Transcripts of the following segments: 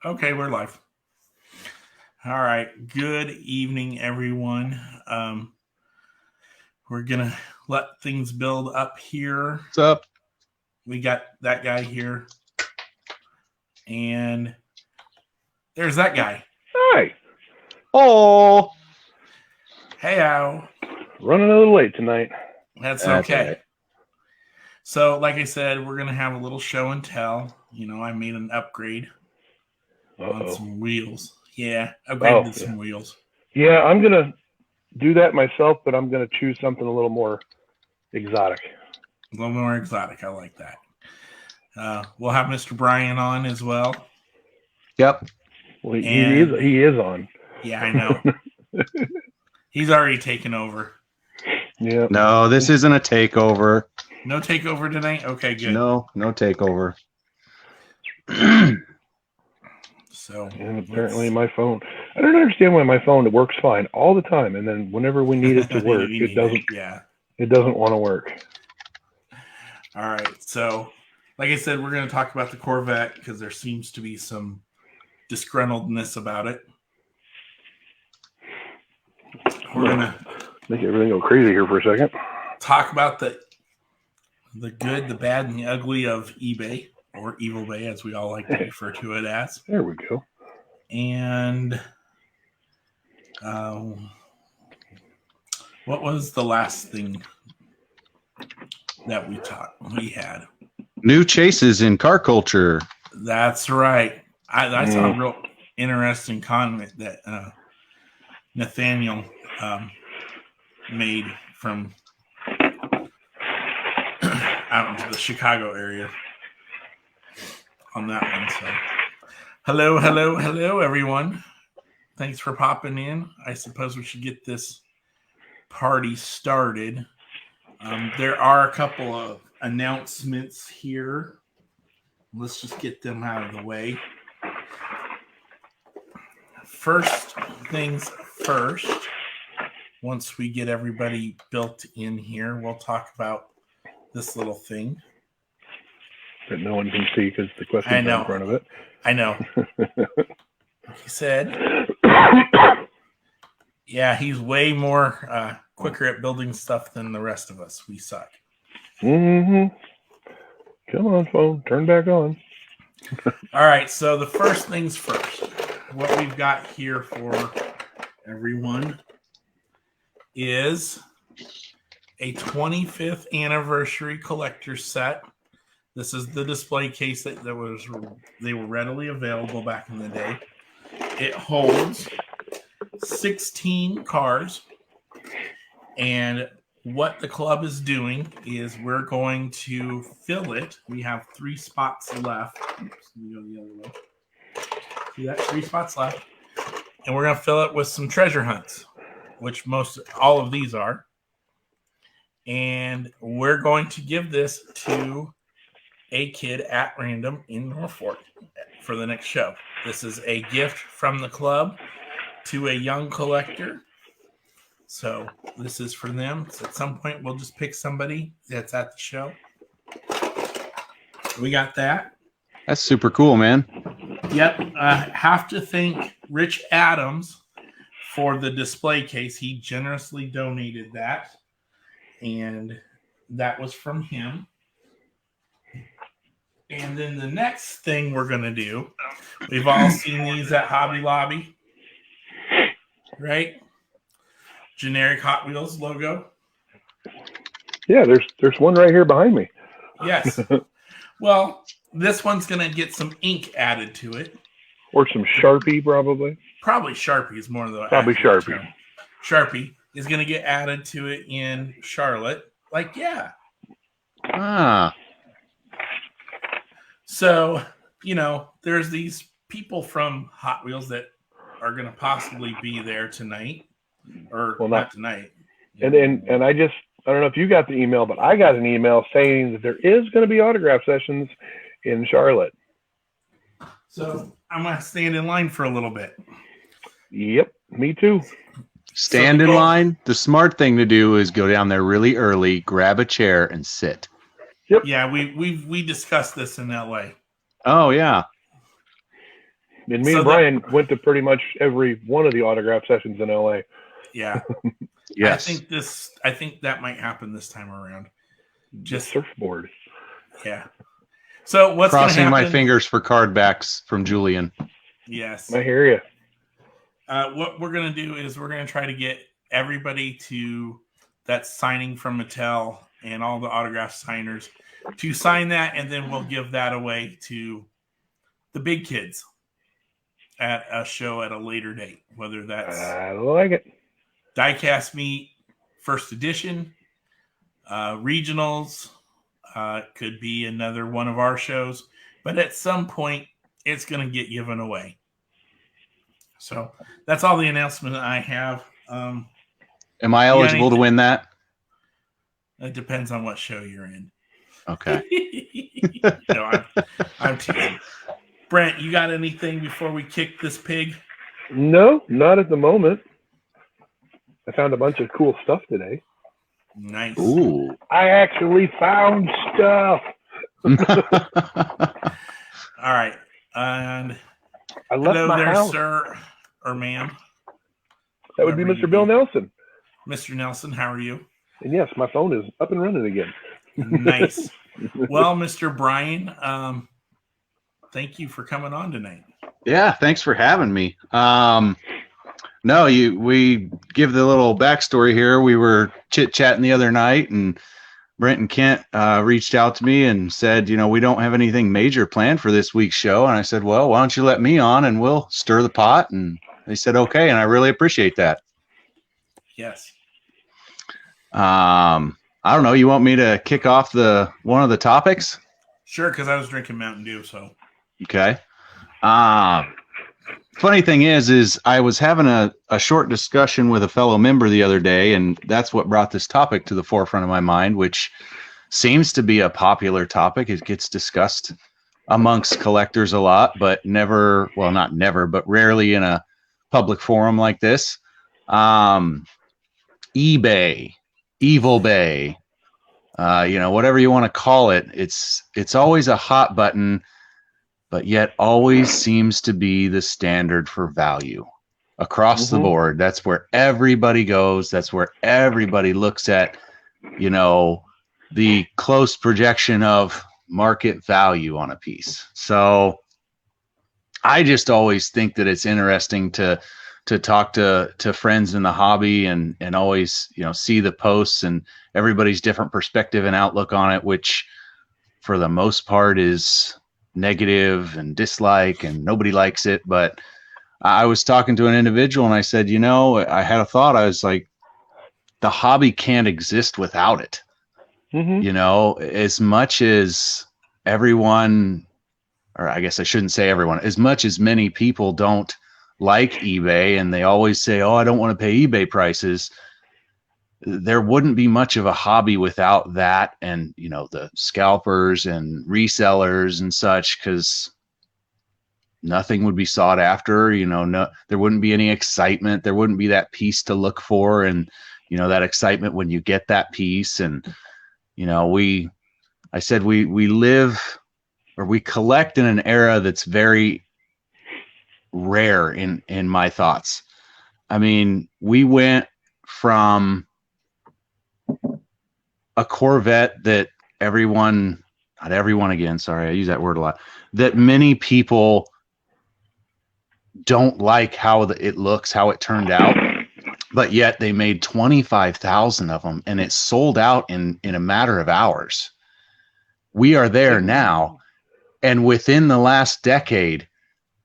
Okay, we're live. All right. Good evening, everyone. We're going to let things build up here. What's up? We got that guy here. And there's that guy. Hi. Oh, Hey, Al. Running a little late tonight. That's That's okay. right. So, like I said, we're going to have a little show and tell. You know, I made an upgrade on some wheels. Yeah, upgraded some wheels. Yeah, I'm going to do that myself, but I'm going to choose something a little more exotic. A little more exotic. I like that. We'll have Mr. Brian on as well. Yep. Well, he is on. Yeah, I know. He's already taken over. Yeah. No, this isn't a takeover. No takeover tonight? Okay, good. No takeover. So, and apparently my phone. I don't understand why my phone works fine all the time, and then whenever we need it to work, it doesn't. Yeah. It doesn't want to work. All right. So, like I said, we're going to talk about the Corvette because there seems to be some disgruntledness about it. We're going to make everything go crazy here for a second. Talk about the good, the bad, and the ugly of eBay, or Evil Bay, as we all like to refer to it as. There we go. And what was the last thing that we had? New chases in car culture. That's right. I saw a real interesting comment that Nathaniel made from out into the Chicago area on that one. So, hello, everyone. Thanks for popping in. I suppose we should get this party started. There are a couple of announcements here. Let's just get them out of the way. First things first, once we get everybody built in here, we'll talk about this little thing that no one can see because the question's in front of it. I know. He said, yeah, he's way more quicker at building stuff than the rest of us. We suck. Mm-hmm. Come on, phone. Turn back on. All right. So the first things first. What we've got here for everyone is a 25th anniversary collector set. This is the display case they were readily available back in the day. It holds 16 cars, and what the club is doing is we're going to fill it. We have 3 spots left. Oops, let me go the other way. See that? 3 spots left, and we're going to fill it with some treasure hunts, which all of these are. And we're going to give this to a kid at random in Norfolk for the next show. This is a gift from the club to a young collector. So this is for them. So at some point, we'll just pick somebody that's at the show. We got that. That's super cool, man. Yep. Have to thank Rich Adams for the display case. He generously donated that. And that was from him. And then the next thing we're going to do, we've all seen these at Hobby Lobby, right? Generic Hot Wheels logo. Yeah, there's one right here behind me. Yes. Well, this one's going to get some ink added to it. Or some Sharpie, probably. Probably Sharpie is more of the... Probably Sharpie. Term. Sharpie is going to get added to it in Charlotte. Like, yeah. Ah. So, there's these people from Hot Wheels that are going to possibly be there tonight. Or not tonight. And I don't know if you got the email, but I got an email saying that there is going to be autograph sessions in Charlotte. So I'm going to stand in line for a little bit. Yep, me too. Stand in line. The smart thing to do is go down there really early, grab a chair, and sit. Yep. Yeah, we discussed this in LA. Oh, yeah. And me and Brian went to pretty much every one of the autograph sessions in LA. Yeah. Yes. I think that might happen this time around. Just surfboard. Yeah. So what's going to happen? Crossing my fingers for card backs from Julian. Yes. I hear you. What we're going to do is we're going to try to get everybody that's signing from Mattel and all the autograph signers to sign that, and then we'll give that away to the big kids at a show at a later date, whether that's I like it. Diecast Meet, first edition, regionals, could be another one of our shows, but at some point it's going to get given away. So that's all the announcement I have. Am I eligible to win that? It depends on what show you're in. Okay. No, I'm teasing. Brent, you got anything before we kick this pig? No, not at the moment. I found a bunch of cool stuff today. Nice. Ooh. I actually found stuff. All right. And I left hello my there, house. sir or ma'am. That would be Whoever Mr. Bill Nelson. Mr. Nelson, how are you? And yes, my phone is up and running again. Nice. Well, Mr. Brian, thank you for coming on tonight. Yeah, thanks for having me. We give the little backstory here. We were chit-chatting the other night, and Brent and Kent reached out to me and said, we don't have anything major planned for this week's show. And I said, well, why don't you let me on and we'll stir the pot? And they said, okay. And I really appreciate that. Yes. I don't know. You want me to kick off one of the topics? Sure, because I was drinking Mountain Dew, so. Okay. Funny thing is I was having a short discussion with a fellow member the other day, and that's what brought this topic to the forefront of my mind, which seems to be a popular topic. It gets discussed amongst collectors a lot, but not never, but rarely in a public forum like this. eBay, Evil Bay, whatever you want to call it. It's always a hot button, but yet always seems to be the standard for value across the board. That's where everybody goes. That's where everybody looks at, the close projection of market value on a piece. So I just always think that it's interesting to talk to friends in the hobby and always, see the posts and everybody's different perspective and outlook on it, which for the most part is negative and dislike and nobody likes it. But I was talking to an individual and I said, I had a thought. I was like, the hobby can't exist without it. As much as everyone, or I guess I shouldn't say everyone, as much as many people don't like eBay and they always say, oh, I don't want to pay eBay prices. There wouldn't be much of a hobby without that and, the scalpers and resellers and such, because nothing would be sought after, there wouldn't be any excitement. There wouldn't be that piece to look for and, that excitement when you get that piece. And, I said, we live or we collect in an era that's very rare in my thoughts. I mean, we went from a Corvette that not everyone again, sorry, I use that word a lot, that many people don't like how it looks, how it turned out, but yet they made 25,000 of them and it sold out in a matter of hours. We are there now. And within the last decade,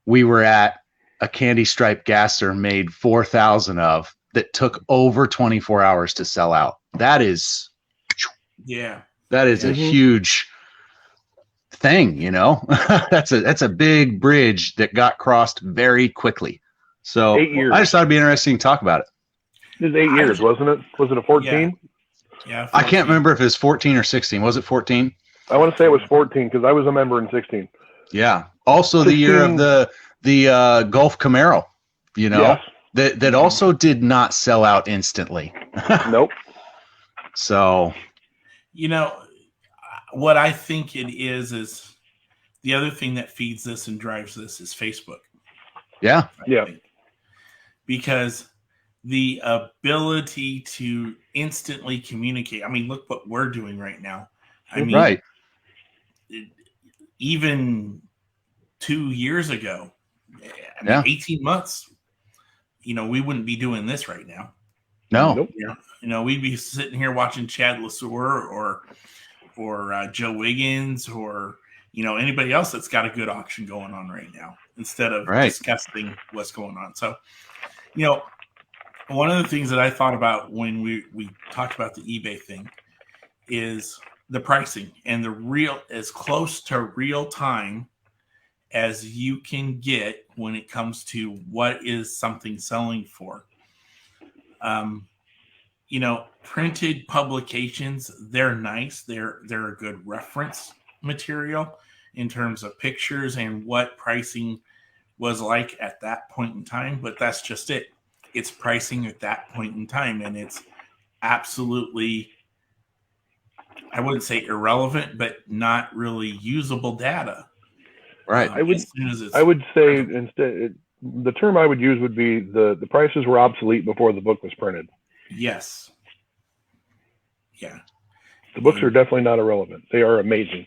we were at a candy stripe gasser made 4,000 of that took over 24 hours to sell out. That is a huge thing, that's a big bridge that got crossed very quickly. So 8 years. I just thought it'd be interesting to talk about it. It was 8 years, wasn't it? Was it a 14? Yeah. 14. I can't remember if it was 14 or 16. Was it 14? I want to say it was 14 because I was a member in 16. Yeah. Also 16. The year of the Gulf Camaro, Yes. that also did not sell out instantly. Nope. So, what I think it is the other thing that feeds this and drives this is Facebook. Yeah. Yeah. Because the ability to instantly communicate. I mean, look what we're doing right now. I mean, Right. Even 2 years ago, 18 months, we wouldn't be doing this right now. No. Nope. We'd be sitting here watching Chad Lesueur or Joe Wiggins or anybody else that's got a good auction going on right now instead of discussing what's going on. So, one of the things that I thought about when we talked about the eBay thing is the pricing and as close to real time as you can get when it comes to what is something selling for. Printed publications, they're nice. They're a good reference material in terms of pictures and what pricing was like at that point in time, but that's just it. It's pricing at that point in time, and it's absolutely, I wouldn't say irrelevant, but not really usable data. Right. I would say instead, the term I would use would be the prices were obsolete before the book was printed. Yes. Yeah. The books are definitely not irrelevant. They are amazing.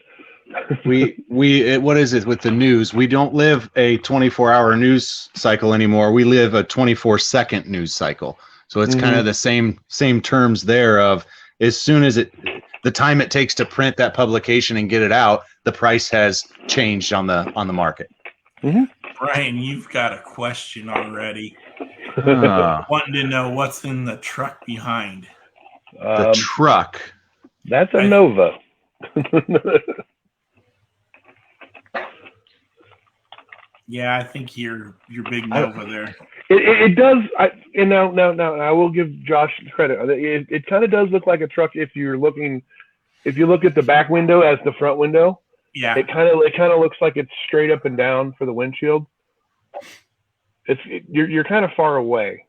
What is it with the news? We don't live a 24-hour news cycle anymore. We live a 24-second news cycle. So it's kind of the same terms there of as soon as the time it takes to print that publication and get it out, the price has changed on the market. Mm-hmm. Brian, you've got a question already. Wanting to know what's in the truck behind. The truck. That's a Nova. Yeah, I think you're big Nova there. It does. Now I will give Josh credit. It kind of does look like a truck if you look at the back window as the front window. Yeah. It kind of looks like it's straight up and down for the windshield. You're kind of far away.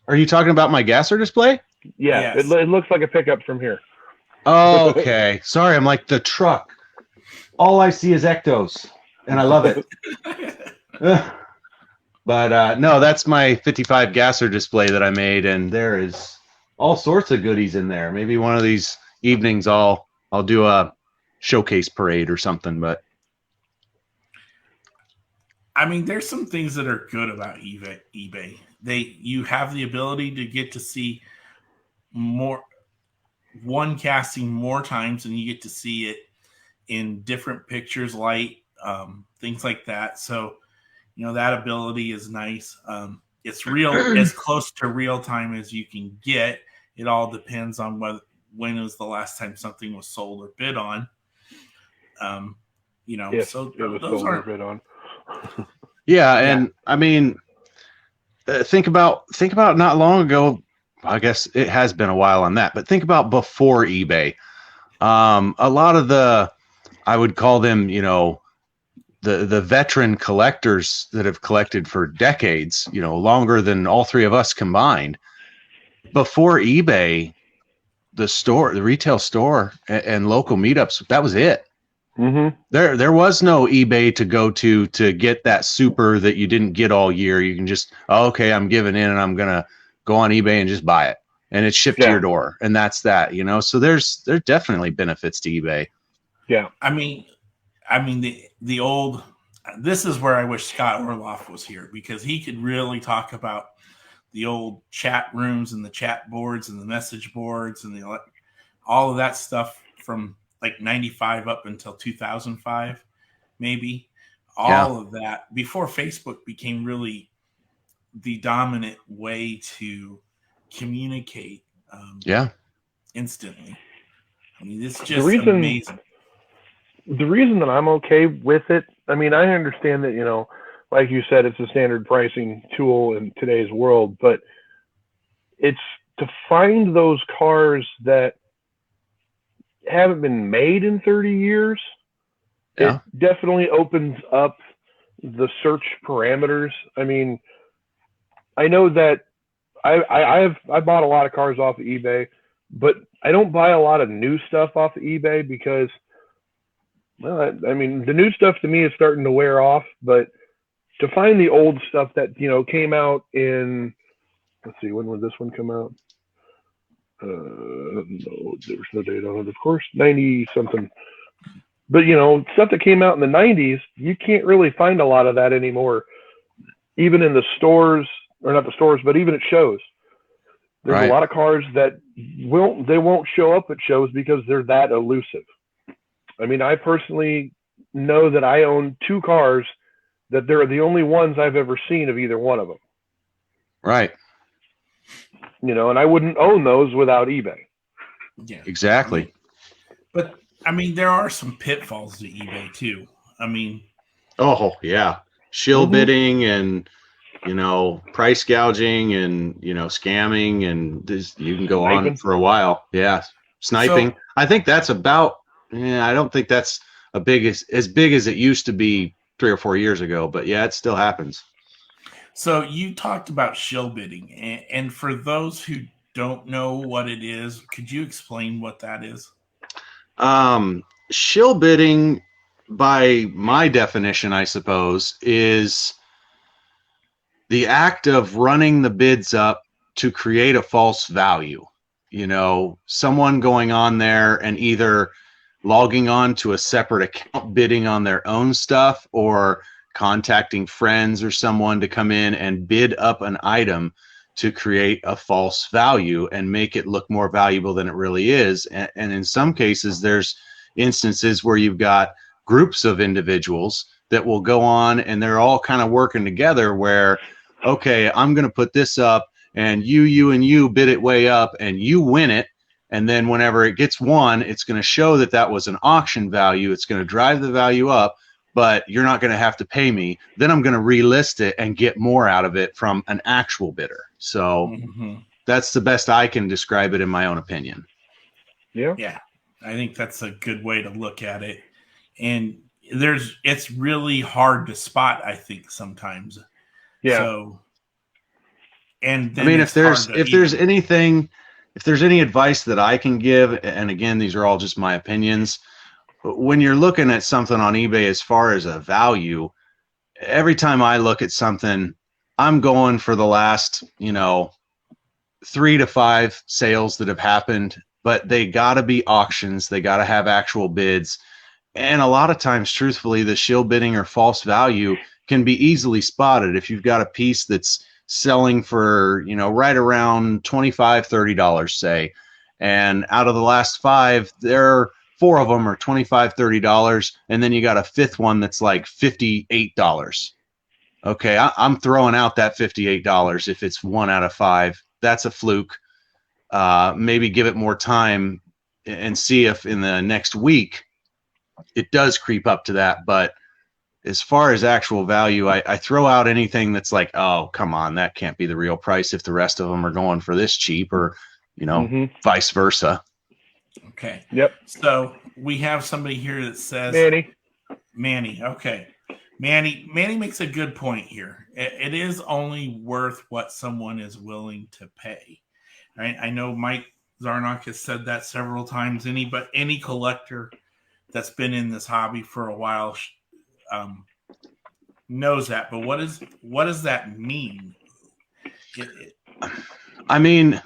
Are you talking about my gasser display? Yeah, Yes. it looks like a pickup from here. Oh, okay. Sorry, I'm like the truck. All I see is ectos, and I love it. But no, that's my 55 gasser display that I made, and there is all sorts of goodies in there. Maybe one of these evenings I'll do a showcase parade or something. But I mean, there's some things that are good about eBay. You have the ability to get to see one casting more times, and you get to see it in different pictures, light, things like that. So, that ability is nice. It's as close to real time as you can get. It all depends on when was the last time something was sold or bid on. Yes, so it was those sold or aren't bid on. yeah, and I mean, think about not long ago. I guess it has been a while on that, but think about before eBay. A lot of I would call them, the veteran collectors that have collected for decades, longer than all three of us combined. Before eBay, the retail store and local meetups, that was it. Mm-hmm. There was no eBay to go to get that super that you didn't get all year. You can just, okay, I'm giving in and I'm going to go on eBay and just buy it. And it's shipped to your door. And that's that, So there's definitely benefits to eBay. Yeah. I mean the old, this is where I wish Scott Orloff was here, because he could really talk about the old chat rooms and the chat boards and the message boards and all of that stuff from like 95 up until 2005, maybe. All of that before Facebook became really the dominant way to communicate instantly. I mean, it's just amazing. The reason that I'm okay with it, I mean, I understand that, like you said, it's a standard pricing tool in today's world, but it's to find those cars that haven't been made in 30 years. Yeah. It definitely opens up the search parameters. I mean, I know that I bought a lot of cars off of eBay, but I don't buy a lot of new stuff off of eBay because, well, I mean, the new stuff to me is starting to wear off, but to find the old stuff that, you know, came out in, let's see, when would this one come out? No, there was no date on it, of course, 90 something. But, you know, stuff that came out in the 90s, you can't really find a lot of that anymore, even in the stores, or not the stores, but even at shows. There's Right. a lot of cars that won't show up at shows because they're that elusive. I mean, I personally know that I own 2 cars that they're the only ones I've ever seen of either one of them. Right. You know, and I wouldn't own those without eBay. Yeah, Exactly. but I mean, there are some pitfalls to eBay too. I mean, Oh yeah. Shill Mhm. bidding and, you know, price gouging and, you know, scamming, and this, you can go on Sniping. for a while. Yeah. Sniping. So- I think that's about, I don't think that's as big as it used to be 3 or 4 years ago, but yeah, it still happens. so you talked about shill bidding, and for those who don't know what it is, could you explain what that is? Shill bidding, by my definition, I suppose, is the act of running the bids up to create a false value. You know, someone going on there and either logging on to a separate account bidding on their own stuff, or contacting friends or someone to come in and bid up an item to create a false value and make it look more valuable than it really is. And in some cases, there's instances where you've got groups of individuals that will go on and they're all kind of working together where, okay, I'm going to put this up and you and you bid it way up and you win it. And then whenever it gets won, it's going to show that that was an auction value. It's going to drive the value up, but you're not going to have to pay me. Then I'm going to relist it and get more out of it from an actual bidder. So that's the best I can describe it in my own opinion. Yeah. Yeah, I think that's a good way to look at it. And it's really hard to spot, I think, sometimes. Yeah. So, and I then mean, it's if there's any advice that I can give, and again, these are all just my opinions, when you're looking at something on eBay as far as a value, every time I look at something, I'm going for the last, 3 to 5 sales that have happened, but they got to be auctions. They got to have actual bids. And a lot of times, truthfully, the shill bidding or false value can be easily spotted. If you've got a piece that's selling for, right around $25, $30, say, and out of the last 5, there are 4 of them are $25, $30, and then you got a 5th one that's like $58. Okay, I'm throwing out that $58 if it's 1 out of 5. That's a fluke. Maybe give it more time and see if in the next week it does creep up to that. But as far as actual value, I throw out anything that's like, oh, come on, that can't be the real price if the rest of them are going for this cheap, or, vice versa. Okay. Yep. So we have somebody here that says Manny. Okay. Manny makes a good point here. It is only worth what someone is willing to pay. Right? I know Mike Zarnock has said that several times. Any collector that's been in this hobby for a while knows that. But what does that mean? I mean,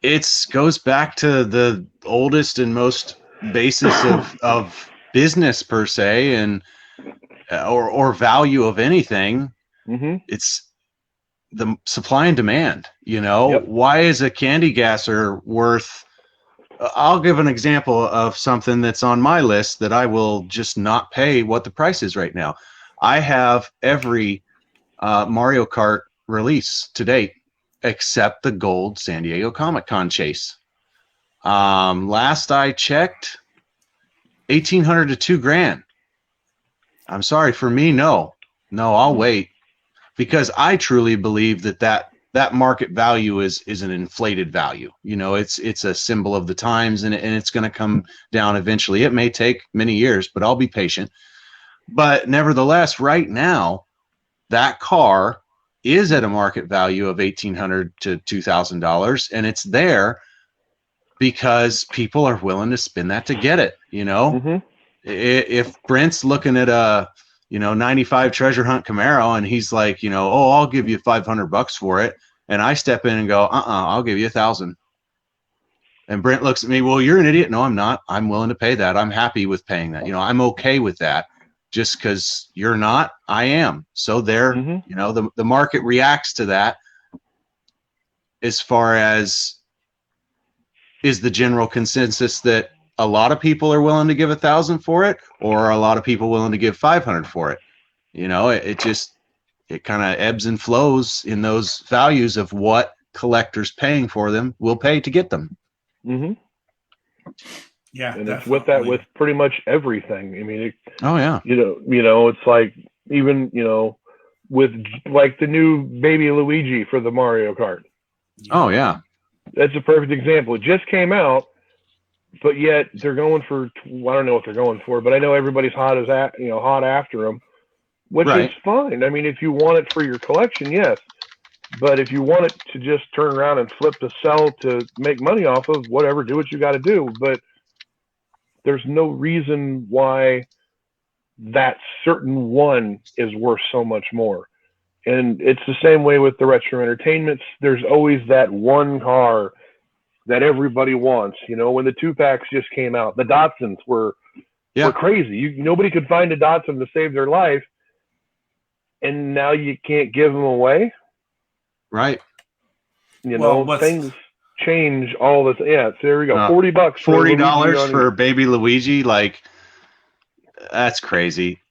it goes back to the oldest and most basis of business per se, and or value of anything. It's the supply and demand. Yep. Why is a candy gasser worth? I'll give an example of something that's on my list that I will just not pay what the price is right now. I have every Mario Kart release to date except the gold San Diego Comic-Con chase. Last I checked, $1,800 to $2,000. I'm sorry, for me, no, I'll wait, because I truly believe that market value is an inflated value. It's a symbol of the times, and it's going to come down eventually. It may take many years, but I'll be patient. But nevertheless, right now, that car is at a market value of $1,800 to $2,000, and it's there because people are willing to spend that to get it. If Brent's looking at a '95 treasure hunt Camaro, and he's like, oh, I'll give you $500 for it, and I step in and go, I'll give you $1,000. And Brent looks at me, well, you're an idiot. No, I'm not. I'm willing to pay that. I'm happy with paying that. I'm okay with that. Just because you're not, I am. So there, the market reacts to that. As far as, is the general consensus that a lot of people are willing to give $1,000 for it, or are a lot of people willing to give $500 for it? It kind of ebbs and flows in those values of what collectors paying for them will pay to get them. Mm-hmm. Yeah, and definitely. It's with that with pretty much everything. I mean, it's like even with like the new baby Luigi for the Mario Kart. Oh yeah, that's a perfect example. It just came out, but yet they're going for, I don't know what they're going for, but I know everybody's hot after them, which is fine. I mean, if you want it for your collection, yes. But if you want it to just turn around and flip to sell to make money off of, whatever, do what you got to do. But there's no reason why that certain one is worth so much more. And it's the same way with the retro entertainments. There's always that one car that everybody wants. When the 2-packs just came out, the Datsuns were crazy. Nobody could find a Datsun to save their life, and now you can't give them away. Right. Things change all this. Yeah, so there we go. $40. $40 for baby Luigi, like, that's crazy.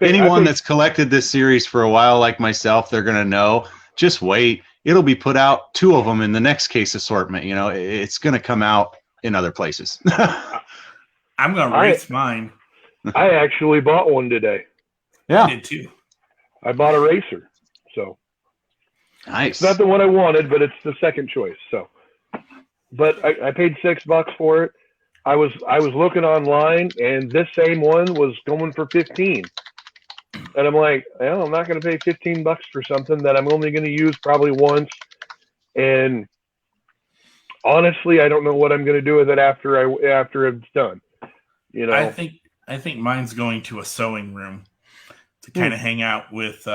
Anyone that's collected this series for a while, like myself, they're gonna know. Just wait; it'll be put out, 2 of them in the next case assortment. It's gonna come out in other places. I'm gonna race mine. I actually bought one today. Yeah, I did too. I bought a racer, so nice. It's not the one I wanted, but it's the second choice. So, but I paid $6 for it. I was looking online, and this same one was going for $15, and I'm like, well, I'm not going to pay $15 for something that I'm only going to use probably once. And honestly, I don't know what I'm going to do with it after it's done. I think mine's going to a sewing room to kind of hang out with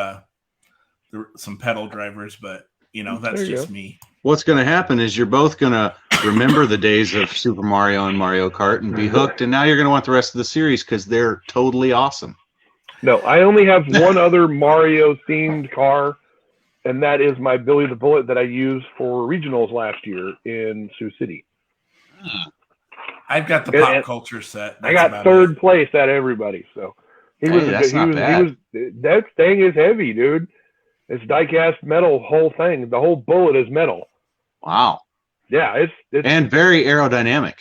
some pedal drivers, but that's just me. What's going to happen is you're both going to remember the days of Super Mario and Mario Kart and be hooked, and now you're going to want the rest of the series because they're totally awesome. No, I only have one other Mario-themed car, and that is my Billy the Bullet that I used for regionals last year in Sioux City. I've got the pop culture set. I got third place at everybody, so that thing is heavy, dude. It's diecast metal whole thing. The whole bullet is metal. Wow. Yeah, it's and very aerodynamic.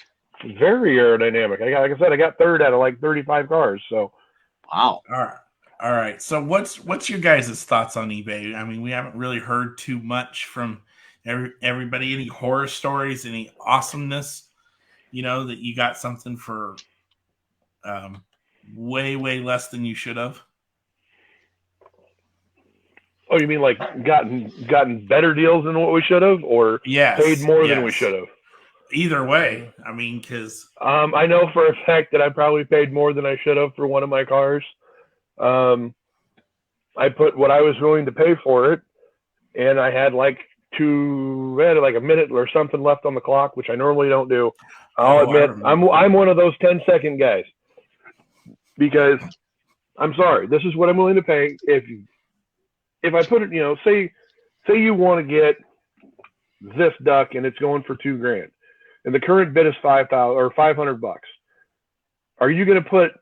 Very aerodynamic. Like I said, I got third out of like 35 cars. So. Wow. All right. So what's your guys' thoughts on eBay? I mean, we haven't really heard too much from everybody. Any horror stories? Any awesomeness? That you got something for way less than you should have. Oh, you mean like gotten better deals than what we should have, or paid more than we should have? Either way, I mean, because I know for a fact that I probably paid more than I should have for one of my cars. I put what I was willing to pay for it, and I had like a minute or something left on the clock, which I normally don't do. I'll admit I'm one of those 10-second guys, because I'm sorry, this is what I'm willing to pay. If I put it, say you want to get this duck and it's going for $2,000, and the current bid is $500. Are you going to put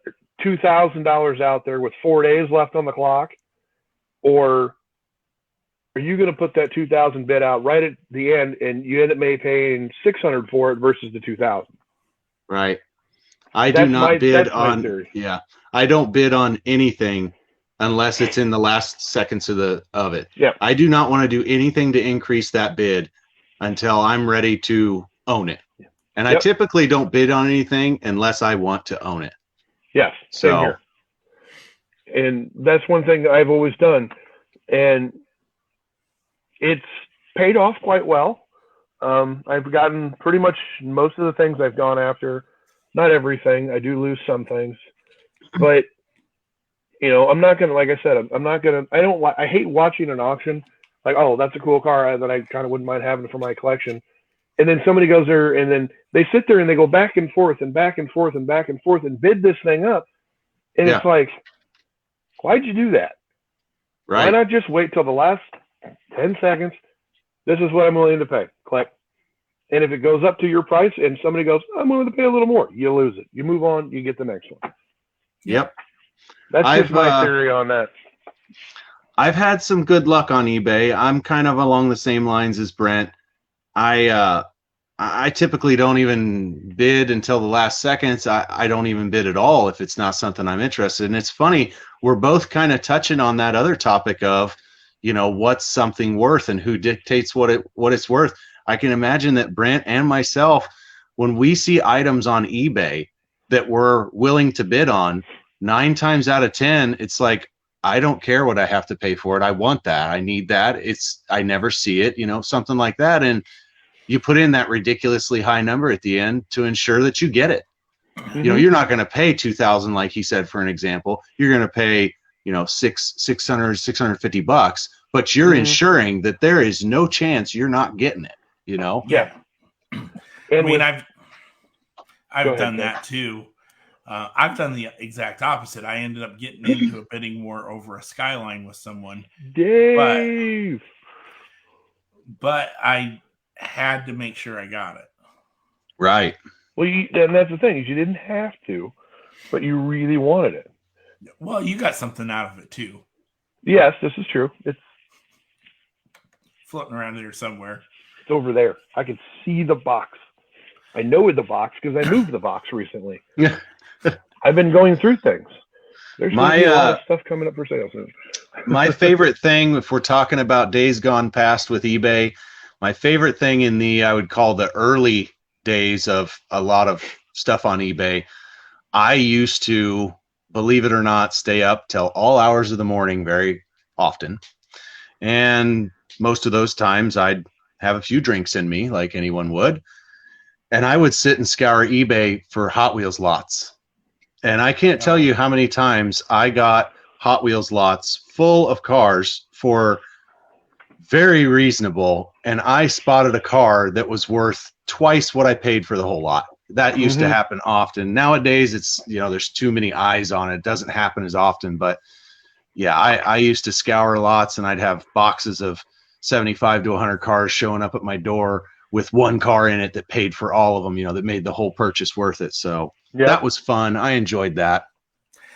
$2,000 out there with 4 days left on the clock, or are you going to put that $2,000 bid out right at the end and you end up paying $600 for it versus the $2,000? Right. I do not bid on. Yeah, I don't bid on anything unless it's in the last seconds of it. Yeah. I do not want to do anything to increase that bid until I'm ready to own it. And I typically don't bid on anything unless I want to own it. Yes, same here. And that's one thing that I've always done. And it's paid off quite well. I've gotten pretty much most of the things I've gone after. Not everything. I do lose some things. But You know, I'm not gonna, like I said, I'm not gonna. I hate watching an auction. Like, oh, that's a cool car that I kind of wouldn't mind having for my collection. And then somebody goes there, and then they sit there and they go back and forth and back and forth and back and forth and bid this thing up. And Yeah. it's like, why'd you do that? Why Right. not just wait till the last 10 seconds? This is what I'm willing to pay. Click. And if it goes up to your price and somebody goes, I'm willing to pay a little more, you lose it. You move on, you get the next one. Yep. That's just my theory on that. I've had some good luck on eBay. I'm kind of along the same lines as Brent. I typically don't even bid until the last seconds. I don't even bid at all if it's not something I'm interested in. It's funny, we're both kind of touching on that other topic of, you know, what's something worth and who dictates what it's worth. I can imagine that Brent and myself, when we see items on eBay that we're willing to bid on, 9 times out of 10, it's like, I don't care what I have to pay for it. I want that. I need that. I never see it, you know, something like that. And you put in that ridiculously high number at the end to ensure that you get it. Mm-hmm. You know, you're not going to pay $2,000, like he said, for an example. You're going to pay, you know, $650, but you're ensuring that there is no chance you're not getting it, you know? Yeah. I mean, I've done that too. I've done the exact opposite. I ended up getting into a bidding war over a Skyline with someone. Dave. But I had to make sure I got it. Right. Well, and that's the thing, is you didn't have to, but you really wanted it. Well, you got something out of it too. Yes, this is true. It's floating around there somewhere. It's over there. I can see the box. I know the box because I moved the box recently. Yeah. I've been going through things. There's a lot of stuff coming up for sale soon. My favorite thing, if we're talking about days gone past with eBay, my favorite thing in I would call the early days of a lot of stuff on eBay, I used to, believe it or not, stay up till all hours of the morning very often. And most of those times I'd have a few drinks in me, like anyone would. And I would sit and scour eBay for Hot Wheels lots. And I can't tell you how many times I got Hot Wheels lots full of cars for very reasonable, and I spotted a car that was worth twice what I paid for the whole lot. That used to happen often. Nowadays, it's, you know, there's too many eyes on it. It doesn't happen as often, but yeah, I used to scour lots, and I'd have boxes of 75 to 100 cars showing up at my door with one car in it that paid for all of them, you know, that made the whole purchase worth it. So that was fun. I enjoyed that.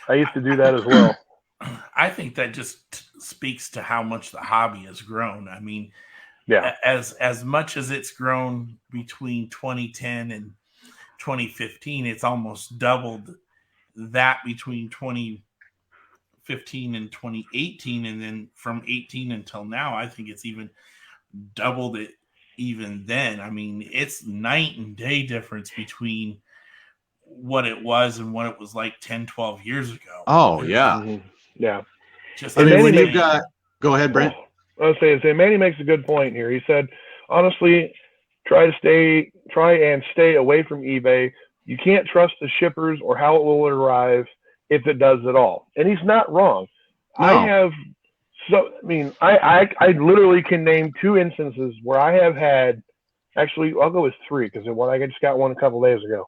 I used to do that as well. I think that just speaks to how much the hobby has grown. I mean, yeah, as much as it's grown between 2010 and 2015, it's almost doubled that between 2015 and 2018. And then from 18 until now, I think it's even doubled it even then. I mean, it's night and day difference between what it was and what it was like 10, 12 years ago. Oh, yeah. Yeah. Just I mean, when you've got, go ahead, Brent. I was saying, Manny makes a good point here. He said, honestly, try and stay away from eBay. You can't trust the shippers or how it will arrive if it does at all. And he's not wrong. No. I literally can name 2 instances where I have had, actually, I'll go with 3 because I just got one a couple days ago.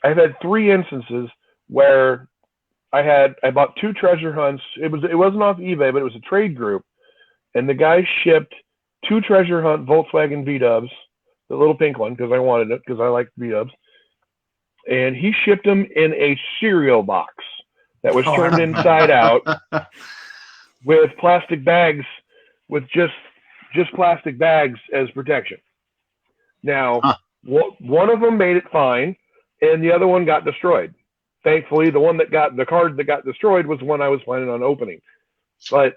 I've had 3 instances where I bought 2 treasure hunts. It wasn't off eBay, but it was a trade group, and the guy shipped 2 treasure hunt Volkswagen V-Dubs, the little pink one, because I wanted it because I like V-Dubs, and he shipped them in a cereal box that was turned inside out with plastic bags, with just plastic bags as protection. Now, one of them made it fine, and the other one got destroyed. Thankfully, the card that got destroyed was the one I was planning on opening. But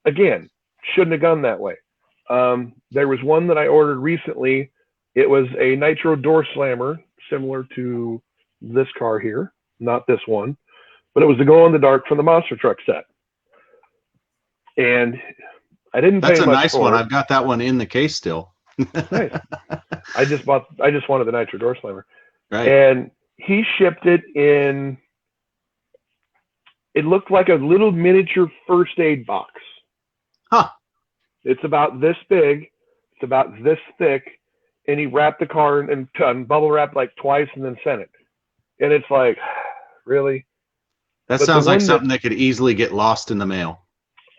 again, shouldn't have gone that way. There was one that I ordered recently. It was a nitro door slammer, similar to this car here, not this one, but it was the glow in the dark from the monster truck set. And I didn't pay much for it. That's a nice one. I've got that one in the case still. Nice. I just wanted the nitro door slammer. Right. And he shipped it in It looked like a little miniature first aid box. Huh. It's about this big. It's about this thick. And he wrapped the car and bubble wrapped like twice and then sent it. And it's like, really? That But sounds the like one something that could easily get lost in the mail.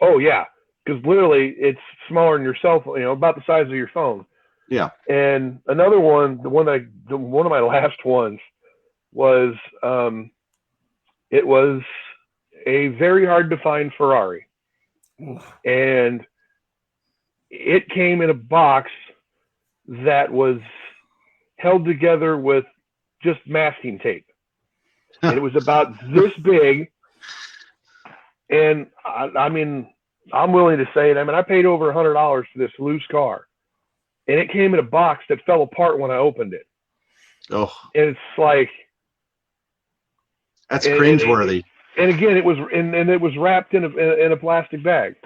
Oh, yeah. Because literally it's smaller than your cell phone, about the size of your phone. Yeah. And another one, one of my last ones was, it was a very hard to find Ferrari. Oof. And it came in a box that was held together with just masking tape. And it was about this big. And I mean, I'm willing to say it. I mean, I paid over $100 for this loose car. And it came in a box that fell apart when I opened it. Oh. And it's like, that's cringeworthy. And again, it was wrapped in a plastic bag.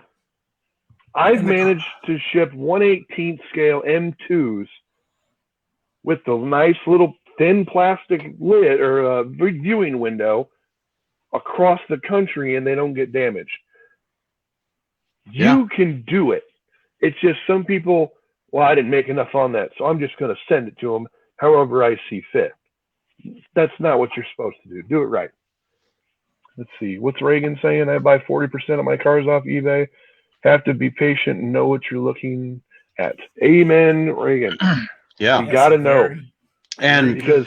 I've managed to ship 1/18 scale M2s with the nice little thin plastic lid or viewing window across the country, and they don't get damaged. You can do it. It's just some people, well, I didn't make enough on that, so I'm just going to send it to them however I see fit. That's not what you're supposed to do. Do it right. Let's see. What's Reagan saying? I buy 40% of my cars off eBay. Have to be patient and know what you're looking at. Amen, Reagan. Yeah. You got to know. And because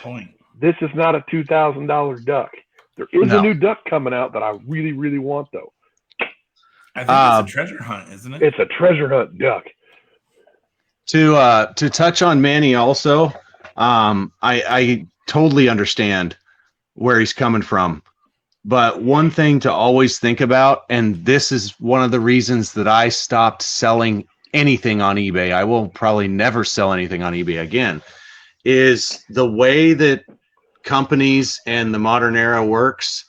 this is not a $2,000 duck. There is a new duck coming out that I really, really want, though. I think it's a treasure hunt, isn't it? It's a treasure hunt duck. To touch on Manny also, I totally understand where he's coming from. But one thing to always think about, and this is one of the reasons that I stopped selling anything on eBay, I will probably never sell anything on eBay again, is the way that companies and the modern era works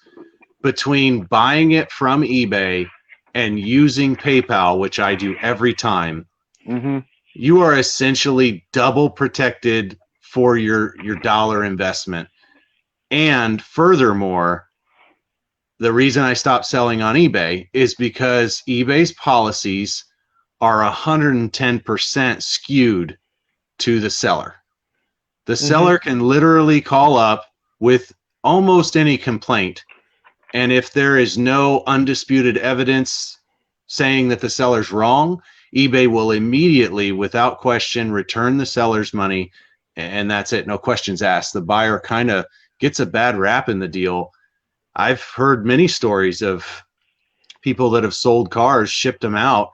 between buying it from eBay and using PayPal, which I do every time. Mm-hmm. You are essentially double protected for your dollar investment. And furthermore, the reason I stopped selling on eBay is because eBay's policies are 110% skewed to the seller. The seller can literally call up with almost any complaint. And if there is no undisputed evidence saying that the seller's wrong, eBay will immediately, without question, return the seller's money. And that's it. No questions asked. The buyer kind of gets a bad rap in the deal. I've heard many stories of people that have sold cars, shipped them out.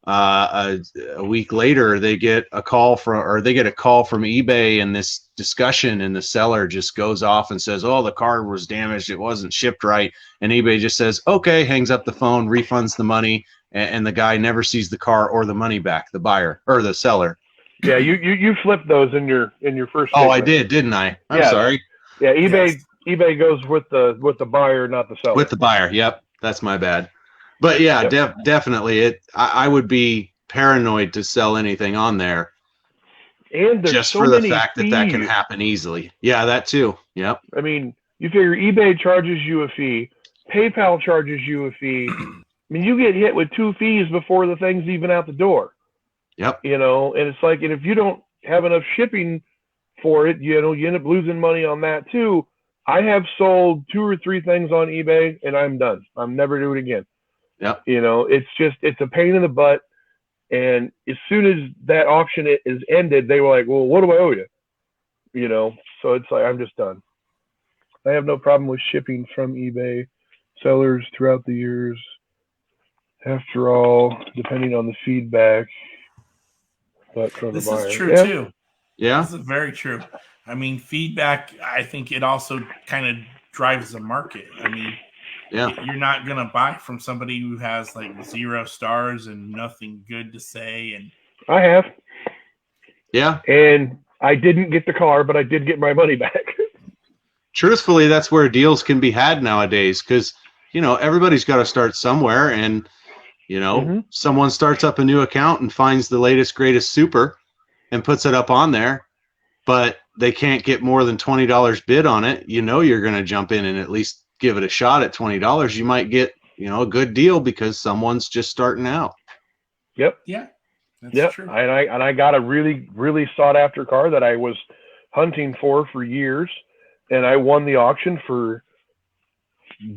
A week later, they get a call from eBay, and this discussion, and the seller just goes off and says, "Oh, the car was damaged. It wasn't shipped right." And eBay just says, "Okay," hangs up the phone, refunds the money, and the guy never sees the car or the money back. The buyer or the seller. Yeah, you flipped those in your first. Oh, segment. I did, didn't I? I'm sorry. Yeah, eBay goes with the buyer, not the seller. With the buyer. Yep, that's my bad. But yeah, definitely. I would be paranoid to sell anything on there. And there's just so for the many fact fees. that can happen easily. Yeah, that too. Yep. I mean, you figure eBay charges you a fee, PayPal charges you a fee. I mean, you get hit with 2 fees before the thing's even out the door. Yep. And it's like, and if you don't have enough shipping for it, you end up losing money on that too. I have sold 2 or 3 things on eBay, and I'm done. I'm never doing it again. Yep. It's a pain in the butt. And as soon as that auction is ended, they were like, "Well, what do I owe you?" So it's like, I'm just done. I have no problem with shipping from eBay sellers throughout the years. After all, depending on the feedback, but from this the buyer. is true too. Yeah. This is very true. I mean, feedback, I think it also kind of drives the market. I mean, you're not going to buy from somebody who has like 0 stars and nothing good to say. And I have. Yeah. And I didn't get the car, but I did get my money back. Truthfully, that's where deals can be had nowadays, because, everybody's got to start somewhere. And, someone starts up a new account and finds the latest, greatest super and puts it up on there, but they can't get more than $20 bid on it. You're going to jump in and at least give it a shot at $20, you might get, a good deal because someone's just starting out. Yep. Yeah. That's true. And I got a really, really sought after car that I was hunting for years, and I won the auction for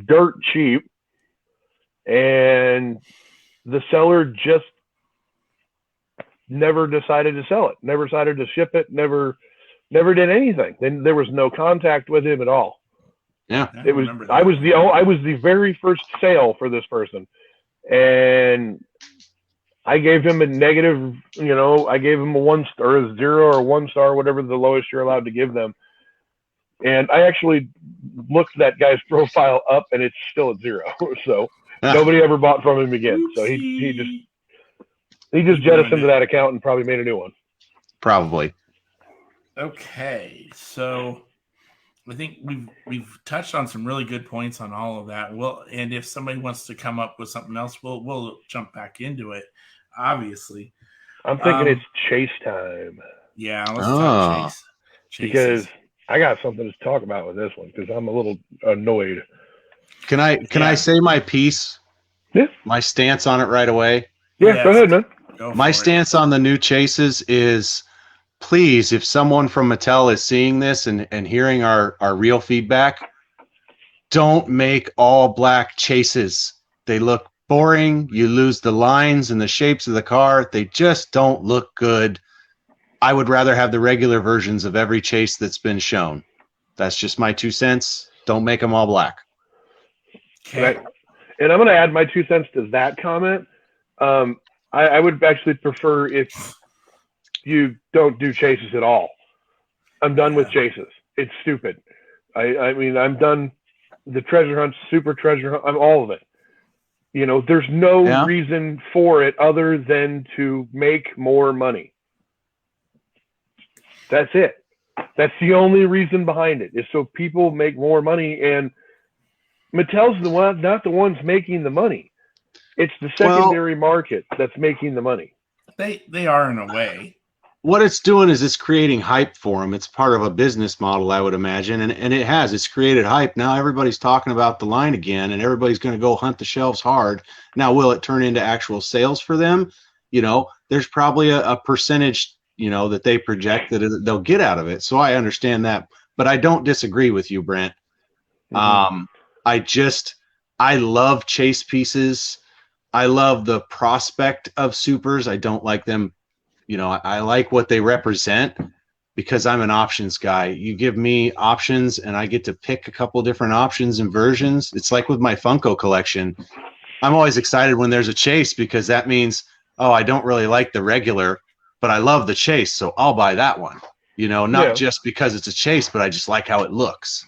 dirt cheap, and the seller just never decided to sell it, never decided to ship it, never did anything. Then there was no contact with him at all. Yeah, I was the very first sale for this person, and I gave him a negative, I gave him a 1 star, a 0 or 1 star, whatever the lowest you're allowed to give them. And I actually looked that guy's profile up, and it's still at 0. So nobody ever bought from him again. So he just jettisoned that account and probably made a new one. Probably. Okay, so I think we've touched on some really good points on all of that. Well, and if somebody wants to come up with something else, we'll jump back into it. Obviously, I'm thinking it's chase time. Yeah, let's talk chase. Because I got something to talk about with this one because I'm a little annoyed. Can I say my piece? Yeah. My stance on it right away. Yeah, yes. Go ahead, man. My stance on the new chases is, please, if someone from Mattel is seeing this and hearing our real feedback, don't make all black chases. They look boring. You lose the lines and the shapes of the car. They just don't look good. I would rather have the regular versions of every chase that's been shown. That's just my 2 cents. Don't make them all black. Okay. And I'm going to add my 2 cents to that comment. I would actually prefer if you don't do chases at all. I'm done with chases. It's stupid. I mean, I'm done. The treasure hunt, super treasure hunt, I'm all of it. There's no reason for it other than to make more money. That's it. That's the only reason behind it, is so people make more money, and Mattel's not the ones making the money. It's the secondary market that's making the money. They are, in a way. What it's doing is it's creating hype for them. It's part of a business model, I would imagine, and it has. It's created hype. Now everybody's talking about the line again, and everybody's going to go hunt the shelves hard. Now, will it turn into actual sales for them? There's probably a percentage, that they project that they'll get out of it. So I understand that, but I don't disagree with you, Brent. Mm-hmm. I love chase pieces. I love the prospect of supers. I don't like them. I like what they represent because I'm an options guy. You give me options and I get to pick a couple different options and versions. It's like with my Funko collection. I'm always excited when there's a chase because that means, I don't really like the regular, but I love the chase, so I'll buy that one. Not just because it's a chase, but I just like how it looks.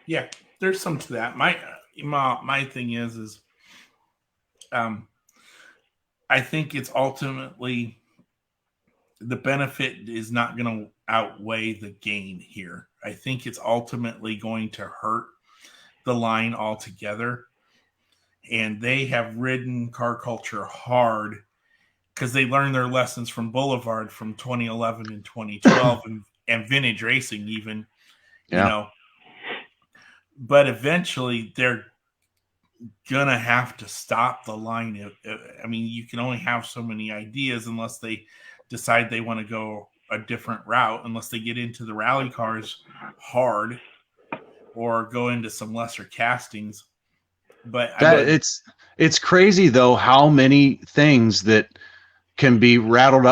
Yeah, there's some to that. My thing is I think it's ultimately the benefit is not going to outweigh the gain here. I think it's ultimately going to hurt the line altogether. And they have ridden car culture hard because they learned their lessons from Boulevard from 2011 and 2012 and vintage racing even, But eventually they're going to have to stop the line. I mean, you can only have so many ideas unless they decide they want to go a different route, unless they get into the rally cars hard or go into some lesser castings. But it's crazy though how many things that can be rattled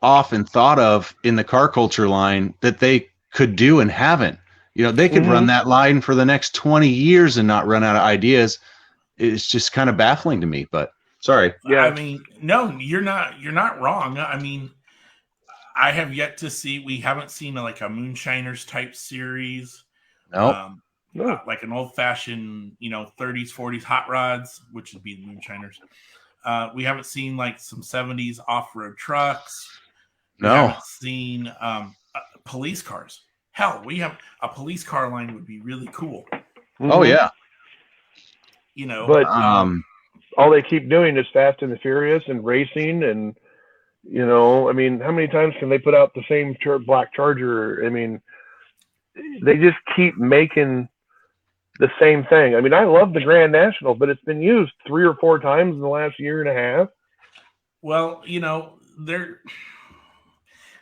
off and thought of in the car culture line that they could do and haven't. They could run that line for the next 20 years and not run out of ideas. It's just kind of baffling to me, but sorry. Yeah. I mean, no, you're not wrong. I mean, I have yet to see, we haven't seen like a Moonshiners type series. No. Like an old fashioned, 30s, 40s hot rods, which would be the Moonshiners. We haven't seen like some 70s off-road trucks. We haven't seen police cars. Hell, we have a police car line would be really cool. Oh yeah. But all they keep doing is Fast and the Furious and racing, and I mean, how many times can they put out the same black Charger? I mean, they just keep making the same thing. I mean, I love the Grand National, but it's been used 3 or 4 times in the last year and a half. Well,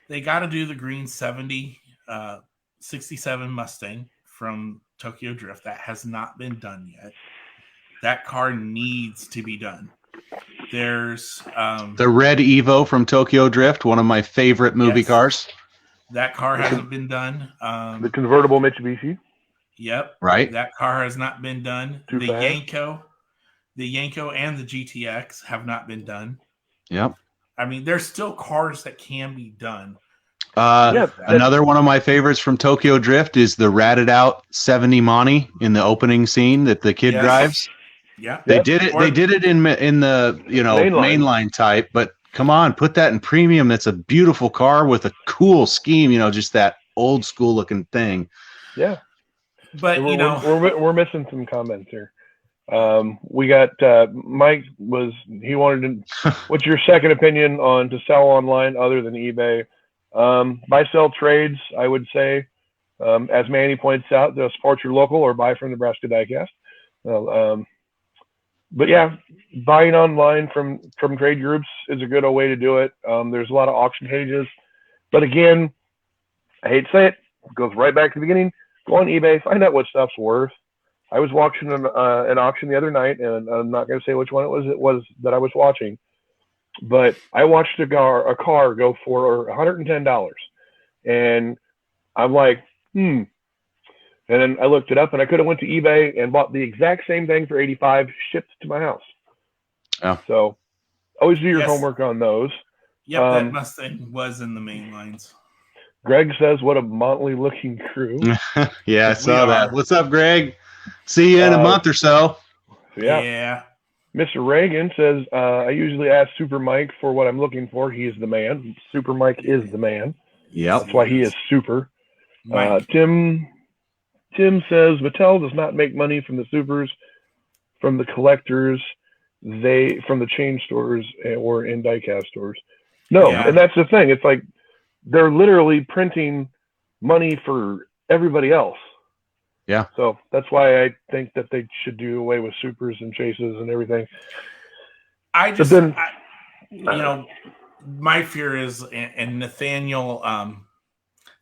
they got to do the green 67 Mustang from Tokyo Drift. That has not been done yet. That car needs to be done. There's the red Evo from Tokyo Drift, one of my favorite movie cars. That car hasn't been done. The convertible Mitsubishi. Yep. Right. That car has not been done. Too fast. The Yanko and the GTX have not been done. Yep. I mean, there's still cars that can be done. Another one of my favorites from Tokyo Drift is the ratted out 70 Monty in the opening scene that the kid drives. Yeah. They did it. They did it in the mainline type, but come on, put that in premium. It's a beautiful car with a cool scheme. Just that old school looking thing. Yeah. But we're missing some comments here. We got Mike he wanted to. What's your second opinion on to sell online other than eBay? Buy sell trades, I would say. As Manny points out, support your local or buy from Nebraska Diecast. But yeah, buying online from trade groups is a good way to do it. There's a lot of auction pages, but again, I hate to say it, goes right back to the beginning. Go on eBay, find out what stuff's worth. I was watching an auction the other night, and I'm not going to say which one it was that I was watching, but I watched a car go for $110, and I'm like, And then I looked it up, and I could have went to eBay and bought the exact same thing for $85, shipped to my house. Oh. So always do your homework on those. Yep, that Mustang was in the main lines. Greg says, what a motley looking crew. Yeah, I saw that. What's up, Greg? See you in a month or so. Yeah. Mr. Reagan says, I usually ask Super Mike for what I'm looking for. He is the man. Super Mike is the man. Yep. That's why he is super. Tim says, Mattel does not make money from the supers, from the collectors, from the chain stores or in diecast stores. No, and that's the thing. It's like they're literally printing money for everybody else. Yeah. So that's why I think that they should do away with supers and chases and everything. My fear is, and Nathaniel, I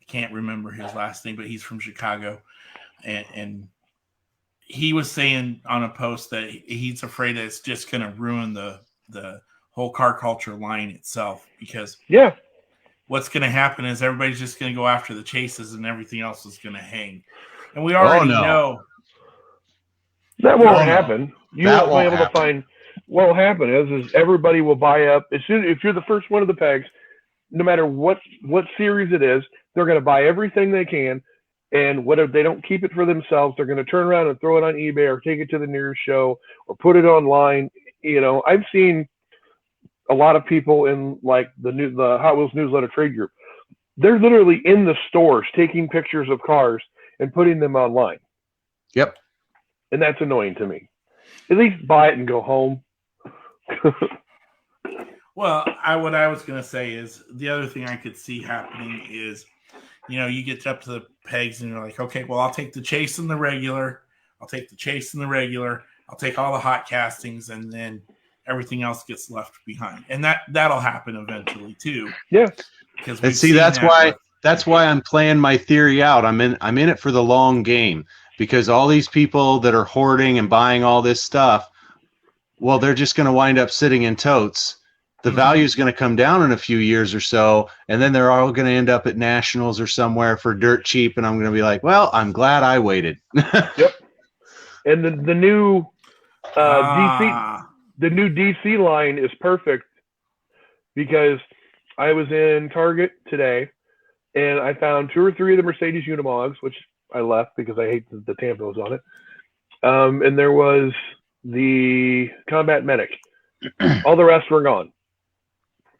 can't remember his last name, but he's from Chicago, and he was saying on a post that he's afraid that it's just going to ruin the whole car culture line itself, because what's going to happen is everybody's just going to go after the chases and everything else is going to hang. And we already know that won't happen. You won't be able to find. What will happen is everybody will buy up as soon if you're the first one of the pegs, no matter what series it is, they're going to buy everything they can, and if they don't keep it for themselves, they're going to turn around and throw it on eBay or take it to the nearest show or put it online. I've seen a lot of people in like the Hot Wheels newsletter trade group. They're literally in the stores taking pictures of cars and putting them online. Yep. And that's annoying to me. At least buy it and go home. Well, what I was going to say is the other thing I could see happening is, you get up to the pegs and you're like, okay, well, I'll take the chase and the regular. I'll take the chase and the regular. I'll take all the hot castings, and then everything else gets left behind. And that'll happen eventually too. Yeah. And see, that's why I'm playing my theory out. I'm in it for the long game, because all these people that are hoarding and buying all this stuff, well, they're just going to wind up sitting in totes. The value is going to come down in a few years or so, and then they're all going to end up at nationals or somewhere for dirt cheap, and I'm going to be like, well, I'm glad I waited. Yep. And the new DC line is perfect, because I was in Target today, and I found 2 or 3 of the Mercedes Unimogs, which I left because I hate the tampons on it. And there was the Combat Medic. All the rest were gone.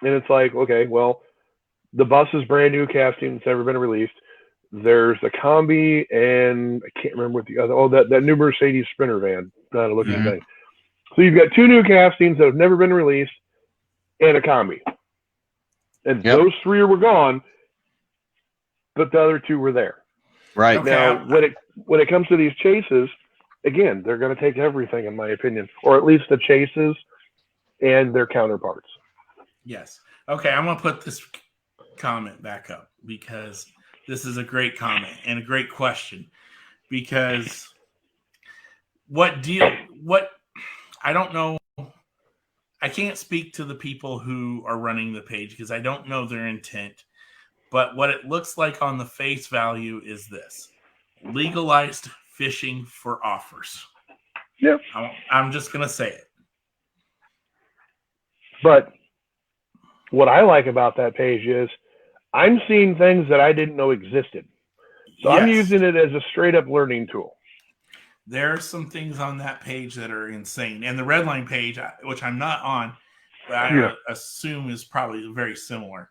And it's like, okay, well, the bus is brand new casting. It's never been released. There's a combi, and I can't remember what the other, that new Mercedes Sprinter van, not a looking thing. So you've got 2 new castings that have never been released and a combi. And those 3 were gone, but the other 2 were there. Right. Now, when it comes to these chases, again, they're going to take everything, in my opinion, or at least the chases and their counterparts. Yes. Okay, I'm going to put this comment back up because this is a great comment and a great question. Because what I don't know. I can't speak to the people who are running the page because I don't know their intent. But what it looks like on the face value is this: legalized fishing for offers. Yep. I'm just going to say it. But what I like about that page is I'm seeing things that I didn't know existed. So Yes. I'm using it as a straight up learning tool. There are some things on that page that are insane. And the Redline page, which I'm not on, but I assume is probably very similar.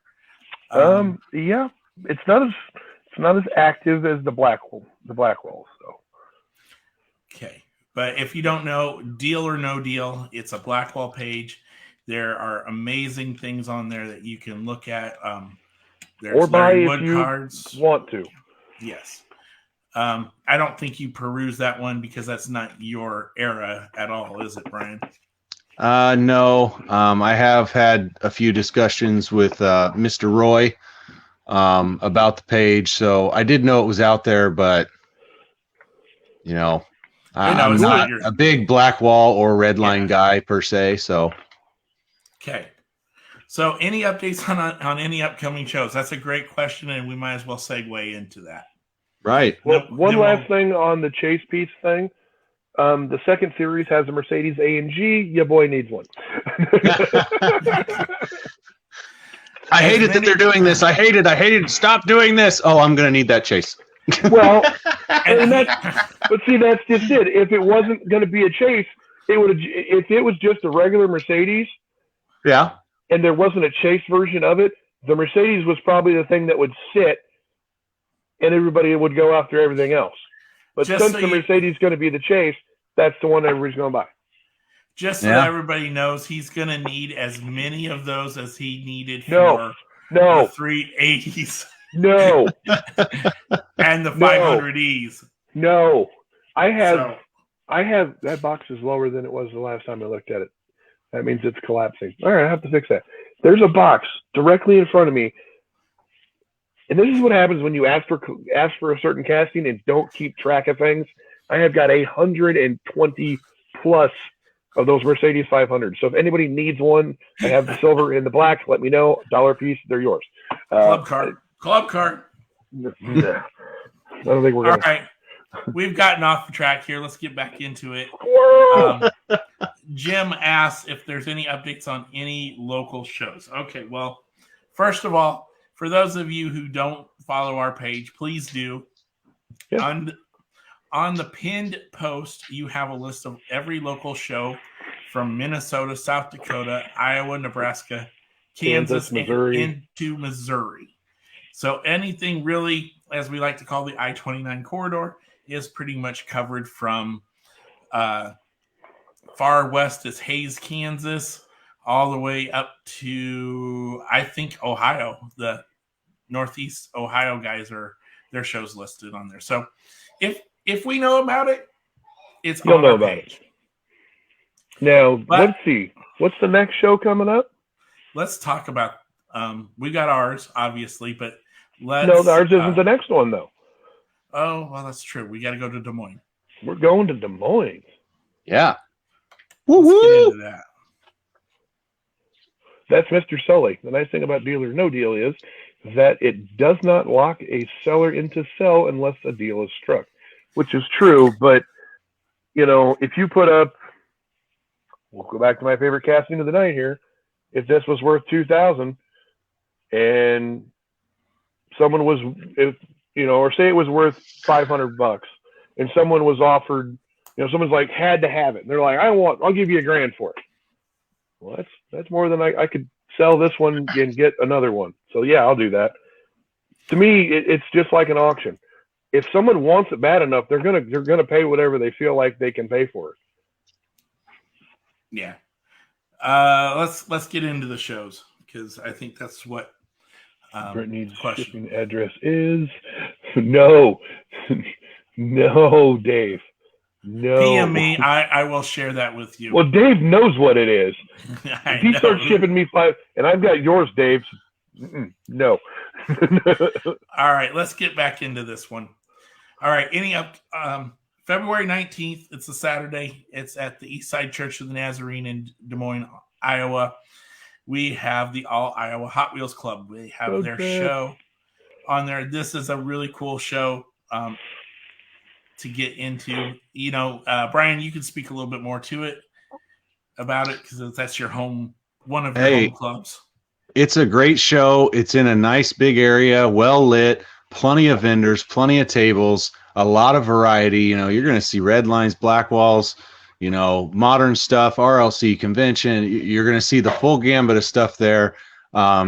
Yeah, it's not as active as the Blackwell. So okay, but if you don't know, Deal or No Deal, it's a Blackwell page. There are amazing things on there that you can look at. There's or buy Larry if Wood you cards. want to. Yes. I don't think you peruse that one because that's not your era at all, is it, Brian? No. I have had a few discussions with Mr. Roy about the page, so I did know it was out there, but I'm not a big Blackwall or Redline guy per se. So okay. So any updates on any upcoming shows? That's a great question, and we might as well segue into that. Right. Well, one last thing on the chase piece thing. The second series has a Mercedes AMG. Your boy needs one. I hate it that they're doing this. I hate it. Stop doing this. Oh, I'm going to need that chase. Well, but see, that's just it. If it wasn't going to be a chase, if it was just a regular Mercedes, yeah, and there wasn't a chase version of it, the Mercedes was probably the thing that would sit, and everybody would go after everything else. But since the Mercedes is going to be the chase, that's the one everybody's going to buy. Just so everybody knows, he's going to need as many of those as he needed for the 380s. No. And the 500Es. No. I have that box is lower than it was the last time I looked at it. That means it's collapsing. All right, I have to fix that. There's a box directly in front of me. And this is what happens when you ask for a certain casting and don't keep track of things. I have got 120 plus of those Mercedes 500s. So if anybody needs one, I have the silver and the black. Let me know. $1 a piece, they're yours. Club card. I don't think we're going. All right. We've gotten off the track here. Let's get back into it. Jim asks if there's any updates on any local shows. Okay, well, first of all, for those of you who don't follow our page, please do. Yeah. On the pinned post, you have a list of every local show from Minnesota, South Dakota, Iowa, Nebraska, Kansas, Missouri. And into Missouri. So anything really, as we like to call the I-29 corridor, is pretty much covered from far west is Hayes, Kansas, all the way up to, I think, Ohio. The Northeast Ohio guys their shows listed on there. So if we know about it, it's on our page. Now, let's see. What's the next show coming up? Let's talk about we got ours, obviously, but ours isn't the next one, though. Oh, well, that's true. We got to go to Des Moines. We're going to Des Moines. Yeah. Let's get into that. That's Mr. Sully. The nice thing about Deal or No Deal is that it does not lock a seller into sell unless a deal is struck, which is true. But, if you put up, we'll go back to my favorite casting of the night here. If this was worth $2,000 and someone was, or say it was worth $500 and someone was offered, someone's like, had to have it. And they're like, I'll give you $1,000 for it. Well, that's more than I could sell this one and get another one. So yeah, I'll do that. To me, it's just like an auction. If someone wants it bad enough, they're gonna pay whatever they feel like they can pay for it. Yeah. Let's get into the shows because I think that's what Brittany's shipping address is. No, Dave. No. PM me. I will share that with you. Well, Dave knows what it is. If he starts shipping me 5, and I've got yours, Dave. No. All right, let's get back into this one. All right, February 19th, it's a Saturday. It's at the Eastside Church of the Nazarene in Des Moines, Iowa. We have the All Iowa Hot Wheels Club. They have their show on there. This is a really cool show to get into. You know, Brian, you can speak a little bit more to it about it because that's your home, one of your home clubs. It's a great show. It's in a nice big area, well lit, plenty of vendors, plenty of tables, a lot of variety. You know, you're going to see red lines, black walls, you know, modern stuff, RLC convention. You're going to see the full gambit of stuff there.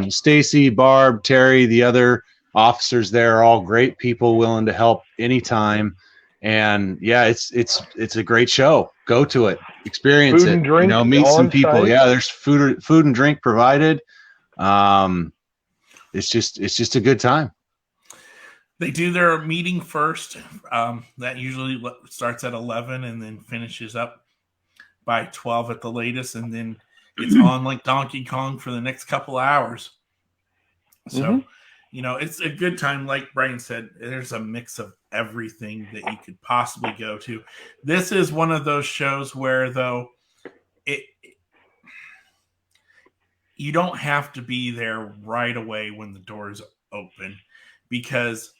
Stacy, Barb, Terry, the other officers there are all great people willing to help anytime. And yeah, it's a great show. Go to it, experience it, you know, meet some people. Site. Yeah, there's food and drink provided. It's just a good time. They do their meeting first. That usually starts at 11 and then finishes up by 12 at the latest. And then it's on like Donkey Kong for the next couple of hours. So, you know, it's a good time. Like Brian said, there's a mix of everything that you could possibly go to. This is one of those shows where, though, you don't have to be there right away when the doors open because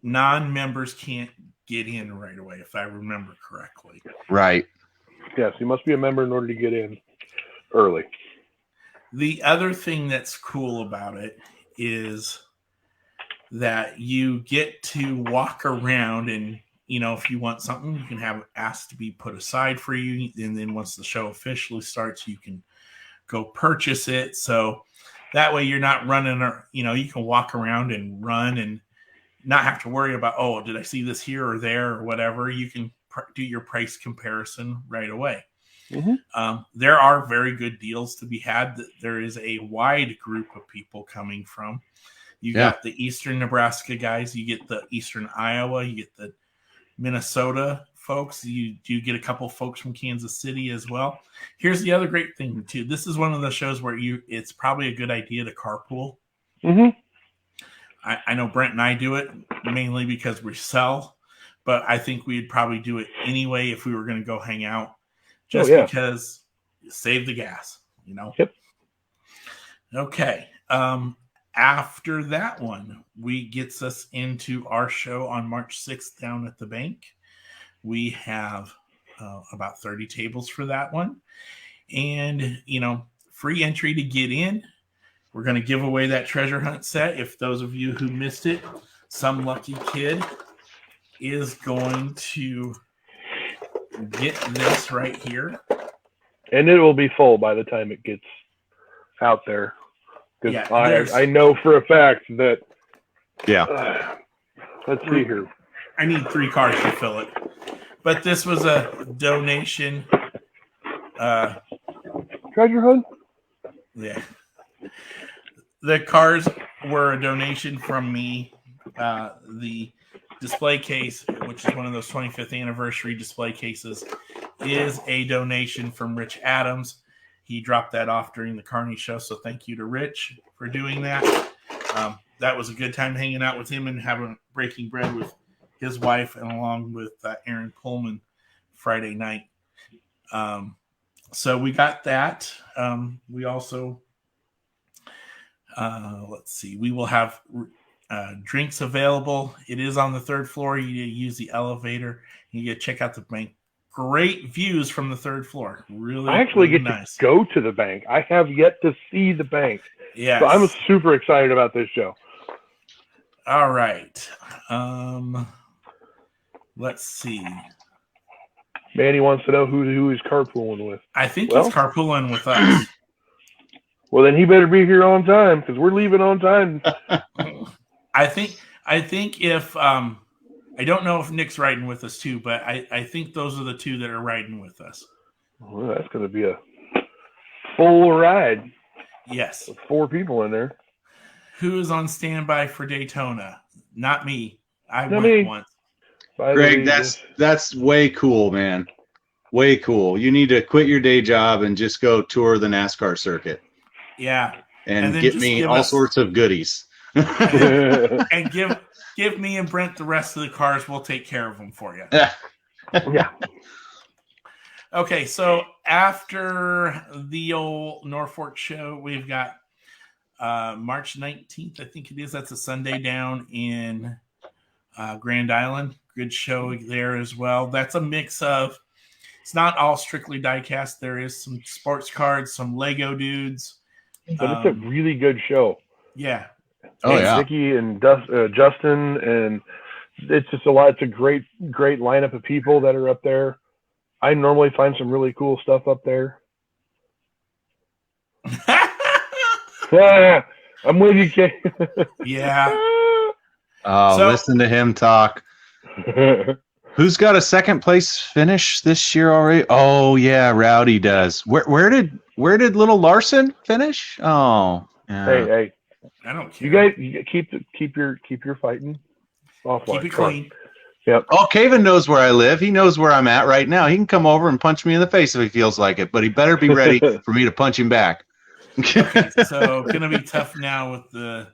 non-members can't get in right away, if I remember correctly. Right. Yes, you must be a member in order to get in early. The other thing that's cool about it is that you get to walk around and, you know, if you want something, you can have it asked to be put aside for you. And then once the show officially starts, you can go purchase it. So that way you're not running, or, you know, you can walk around and run and not have to worry about, oh, did I see this here or there or whatever. You can do your price comparison right away. There are very good deals to be had. There is a wide group of people coming from. You got the Eastern Nebraska guys. You get the Eastern Iowa. You get the Minnesota folks. You do get a couple folks from Kansas City as well. Here's the other great thing, too. This is one of the shows where it's probably a good idea to carpool. I know Brent and I do it mainly because we sell, but I think we'd probably do it anyway if we were going to go hang out, just because you save the gas, you know? Yep. Okay. After that one, gets us into our show on March 6th down at the bank. We have about 30 tables for that one. And, you know, free entry to get in. We're going to give away that treasure hunt set. If those of you who missed it, some lucky kid is going to get this right here. And it will be full by the time it gets out there. Because I know for a fact that... let's see here. I need 3 cars to fill it. But this was a donation. Treasure hunt? Yeah. The cars were a donation from me. The display case, which is one of those 25th anniversary display cases, is a donation from Rich Adams. He dropped that off during the Carney show, so thank you to Rich for doing that. That was a good time hanging out with him and breaking bread with his wife and along with Aaron Pullman Friday night. So we got that. We also... let's see. We will have drinks available. It is on the 3rd floor. You use the elevator. You get to check out the bank. Great views from the 3rd floor. Really, I actually really get nice. to go to the bank. I have yet to see the bank. Yeah, so I'm super excited about this show. All right. Let's see. Manny wants to know who he's carpooling with. I think he's carpooling with us. Well, then he better be here on time because we're leaving on time. I think if I don't know if Nick's riding with us too, but I think those are the 2 that are riding with us. Well, that's going to be a full ride. Yes. With 4 people in there. Who is on standby for Daytona? Not me. I went once. Greg, that's way cool, man. Way cool. You need to quit your day job and just go tour the NASCAR circuit. Yeah. And get me all sorts of goodies. And give me and Brent the rest of the cars. We'll take care of them for you. Yeah. Okay, so after the old Norfolk show, we've got March 19th, I think it is. That's a Sunday down in Grand Island. Good show there as well. That's a mix of, it's not all strictly diecast. There is some sports cards, some Lego dudes. But it's a really good show. Yeah. Oh, and yeah. Vicky and Justin, and it's just a lot. It's a great lineup of people that are up there. I normally find some really cool stuff up there. I'm with you, Kay. Yeah. Oh, listen to him talk. Who's got a second place finish this year already? Oh yeah, Rowdy does. Where did little Larson finish? Oh, yeah. Hey, I don't care. You guys keep your fighting offline. Keep it clean. Yep. Oh, Caven knows where I live. He knows where I'm at right now. He can come over and punch me in the face if he feels like it, but he better be ready for me to punch him back. Okay, so gonna be tough now with the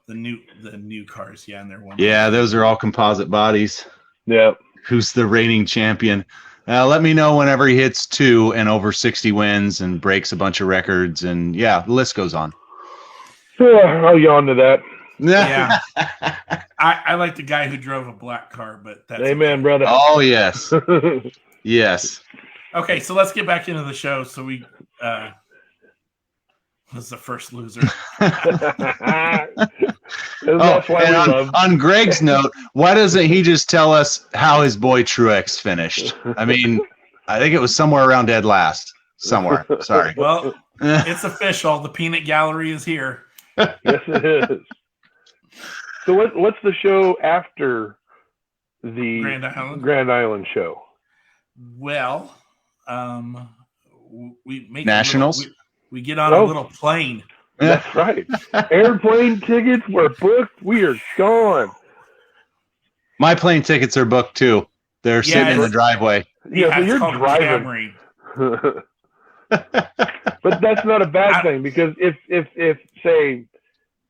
new cars. Yeah, and they're one. Yeah, those are all composite bodies. Yeah. Who's the reigning champion? Let me know whenever he hits 2 and over 60 wins and breaks a bunch of records, and yeah, the list goes on. I'll yawn to that. Yeah. I like the guy who drove a black car, but that's amen, brother. Oh yes. Yes. Okay, so let's get back into the show. So we was the first loser. On Greg's note, why doesn't he just tell us how his boy Truex finished? I mean, I think it was somewhere around dead last. Somewhere. Sorry. Well, it's official. The peanut gallery is here. Yes, it is. So what's the show after the Grand Island show? Well, we make Nationals. We get on a little plane. That's right. Airplane tickets were booked. We are gone. My plane tickets are booked too. They're sitting in the driveway. Yeah, so you're driving. But that's not a bad thing, because if say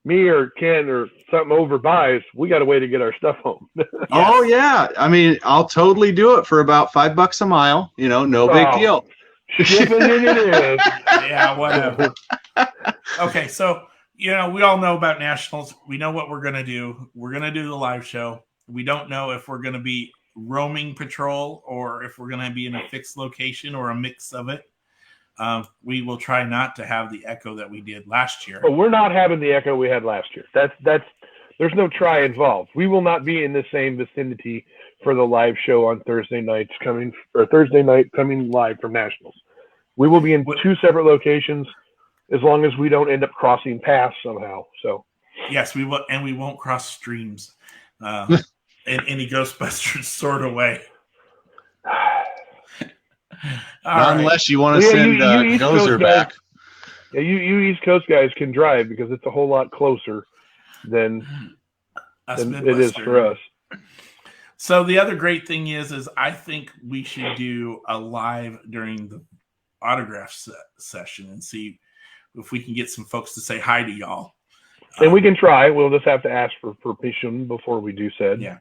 me or Ken or something overbuys, we got a way to get our stuff home. Oh yeah, I mean, I'll totally do it for about $5 a mile. You know, no big deal. Shipping it is. Yeah, whatever. Okay, so we all know about nationals. We know what we're gonna do. We're gonna do the live show. We don't know if we're gonna be roaming patrol or if we're gonna be in a fixed location or a mix of it. We will try not to have the echo that we did last year. But we're not having the echo we had last year. That's there's no try involved. We will not be in the same vicinity for the live show on Thursday night coming live from Nationals. We will be in 2 separate locations as long as we don't end up crossing paths somehow. So yes, we will, and we won't cross streams in any Ghostbusters sort of way. Unless you want to send Gozer back. Yeah, you East Coast guys can drive because it's a whole lot closer than it is for us. So the other great thing is I think we should do a live during the autograph session and see if we can get some folks to say hi to y'all. And we can try. We'll just have to ask for permission before we do said. Yeah.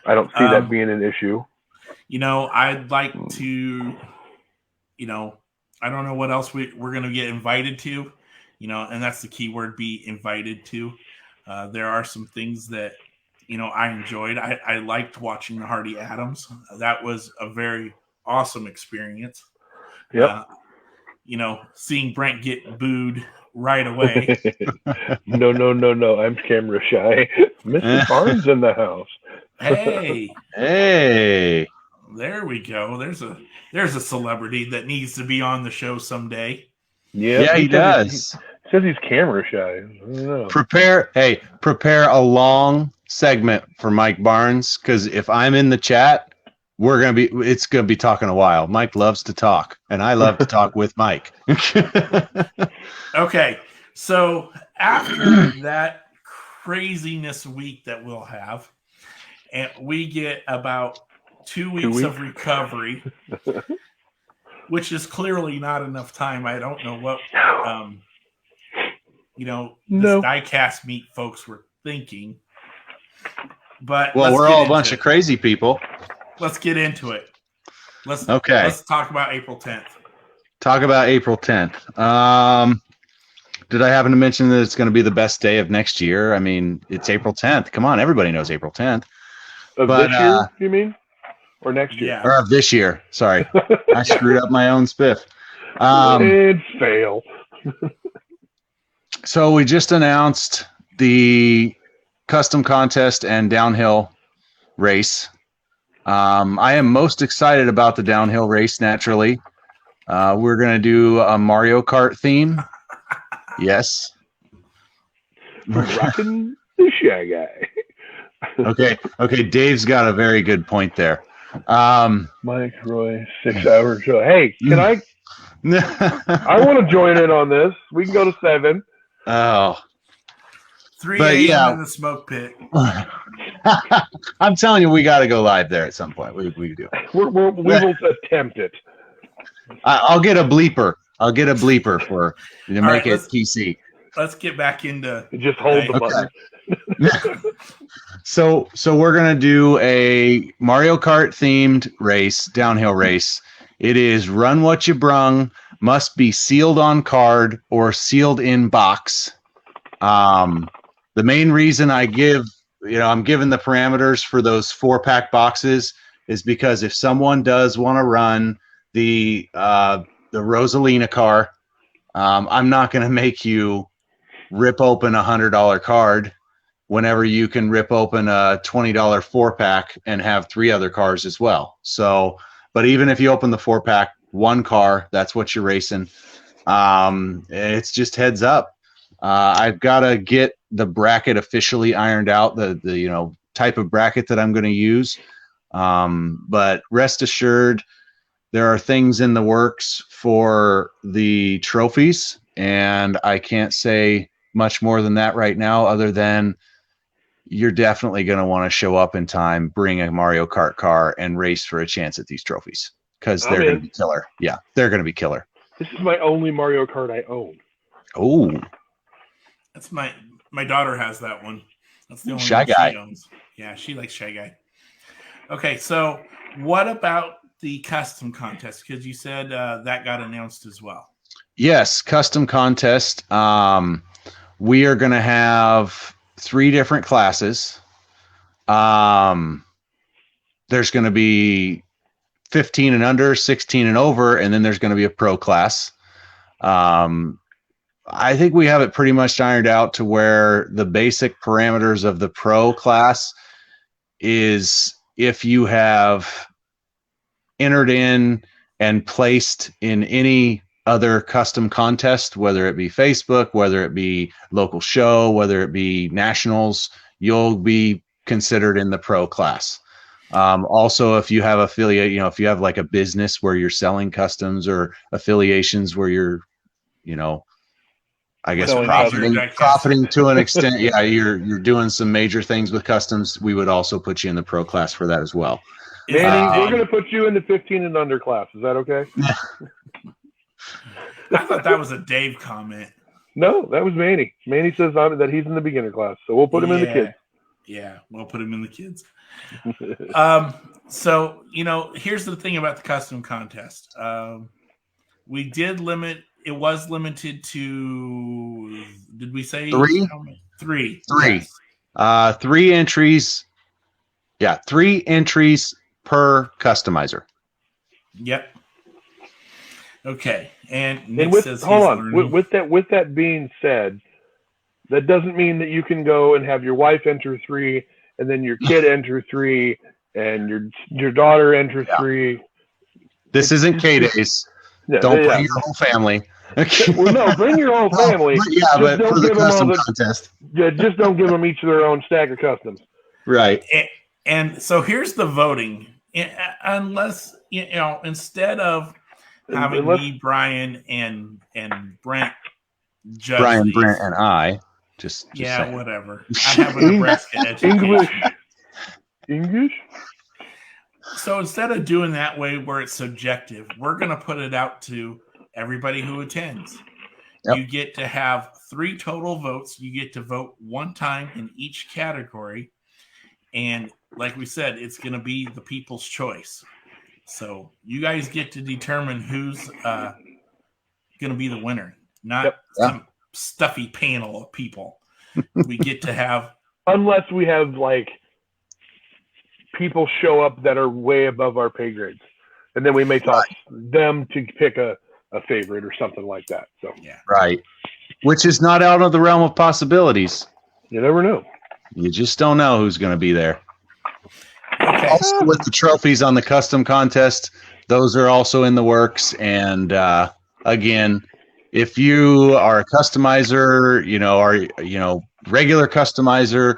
I don't see that being an issue. I'd like to, I don't know what else we're going to get invited to, and that's the key word, be invited to. There are some things that, I enjoyed. I liked watching the Hardy Adams. That was a very awesome experience. Yep. Seeing Brent get booed right away. No. I'm camera shy. Mr. Barnes in the house. Hey. There we go. There's a celebrity that needs to be on the show someday. Yeah, he does. He says he's camera shy. I don't know. Prepare a long segment for Mike Barnes, because if I'm in the chat, it's gonna be talking a while. Mike loves to talk, and I love to talk with Mike. Okay, so after that craziness week that we'll have, and we get about 2 weeks of recovery, which is clearly not enough time. I don't know what, this Diecast Meet folks were thinking. But we're all a bunch of crazy people. Let's get into it. Let's talk about April 10th. Talk about April 10th. Did I happen to mention that it's going to be the best day of next year? I mean, it's April 10th. Come on, everybody knows April 10th. Of this year, you mean? Or next year? Yeah. Or of this year. Sorry. I screwed up my own spiff. And fail. So we just announced the custom contest and downhill race. I am most excited about the downhill race, naturally. We're going to do a Mario Kart theme. Yes. Rocking the Shy Guy. Okay. Dave's got a very good point there. Mike Roy, 6 hour show. Hey, can I? I want to join in on this. We can go to 7. Oh. 3 a.m. in the smoke pit. I'm telling you, we got to go live there at some point. We do. We will attempt it. I'll get a bleeper. For to make it PC. Let's get back into. Just hold the button. So we're gonna do a Mario Kart themed race, downhill race. It is run what you brung, must be sealed on card or sealed in box. The main reason I'm giving the parameters for those 4-pack boxes is because if someone does want to run the Rosalina car, I'm not going to make you rip open a $100 card whenever you can rip open a $20 4-pack and have 3 other cars as well. So, but even if you open the 4-pack, 1 car, that's what you're racing. It's just heads up. I've got to get the bracket officially ironed out, the type of bracket that I'm going to use. But rest assured, there are things in the works for the trophies, and I can't say much more than that right now, other than you're definitely going to want to show up in time, bring a Mario Kart car, and race for a chance at these trophies, because they're going to be killer. Yeah, they're going to be killer. This is my only Mario Kart I own. Oh, that's my daughter has that one. That's the only Shy one Guy. She owns. Yeah, she likes Shy Guy. Okay, so what about the custom contest? Because you said that got announced as well. Yes, custom contest. We are going to have 3 different classes. There's going to be 15 and under, 16 and over, and then there's going to be a pro class. I think we have it pretty much ironed out to where the basic parameters of the pro class is if you have entered in and placed in any other custom contest, whether it be Facebook, whether it be local show, whether it be nationals, you'll be considered in the pro class. Also, if you have affiliate, if you have like a business where you're selling customs or affiliations where you're, I guess profiting to an extent. Yeah, you're doing some major things with customs. We would also put you in the pro class for that as well. Manny, we're going to put you in the 15 and under class. Is that okay? I thought that was a Dave comment. No, that was Manny. Manny says that he's in the beginner class, so we'll put him in the kids. Yeah, we'll put him in the kids. So, here's the thing about the custom contest. We did limit. It was limited to. Did we say 3? 3. 3. Yes. 3 entries. Yeah, 3 entries per customizer. Yep. Okay, and with that being said, that doesn't mean that you can go and have your wife enter 3, and then your kid enter 3, and your daughter enter 3. This isn't K-Days. Don't bring your whole family. Well, no, bring your whole family. But for the custom contest. Yeah, just don't give them each their own stack of customs. Right. And so here's the voting. Unless, instead of having me, Brian, and Brent judge Brian, these. Brent, and I. Just yeah, saying. Whatever. I have a Nebraska education. English? So instead of doing that way where it's subjective, we're going to put it out to everybody who attends. Yep. You get to have 3 total votes. You get to vote 1 time in each category. And like we said, it's going to be the people's choice. So you guys get to determine who's going to be the winner, not some stuffy panel of people. We get to have... Unless we have, like, people show up that are way above our pay grades. And then we may toss them to pick a favorite or something like that. So yeah. Right. Which is not out of the realm of possibilities. You never know. You just don't know who's going to be there. Okay. Also, with the trophies on the custom contest, those are also in the works. And again, if you are a customizer, regular customizer,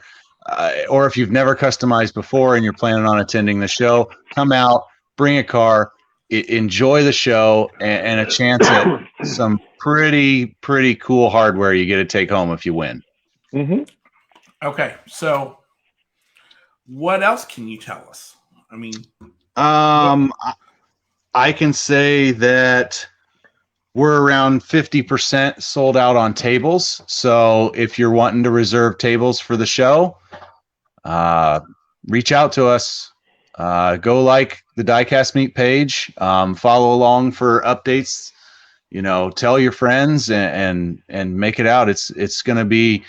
or if you've never customized before and you're planning on attending the show, come out, bring a car, enjoy the show, and a chance at some pretty cool hardware you get to take home if you win. Mm-hmm. Okay, so what else can you tell us? I mean, I can say that we're around 50% sold out on tables. So if you're wanting to reserve tables for the show, reach out to us. Go like the Diecast Meet page. Follow along for updates. Tell your friends and make it out. It's going to be,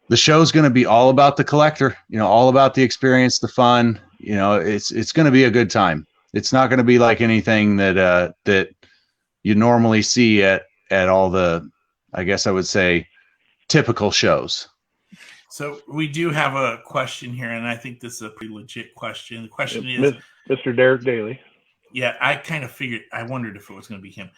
the show's going to be all about the collector. All about the experience, the fun. It's going to be a good time. It's not going to be like anything that you normally see at all the, I guess I would say, typical shows. So we do have a question here, and I think this is a pretty legit question. The question is, Mr. Derek Daly. Yeah, I kind of figured, I wondered if it was going to be him.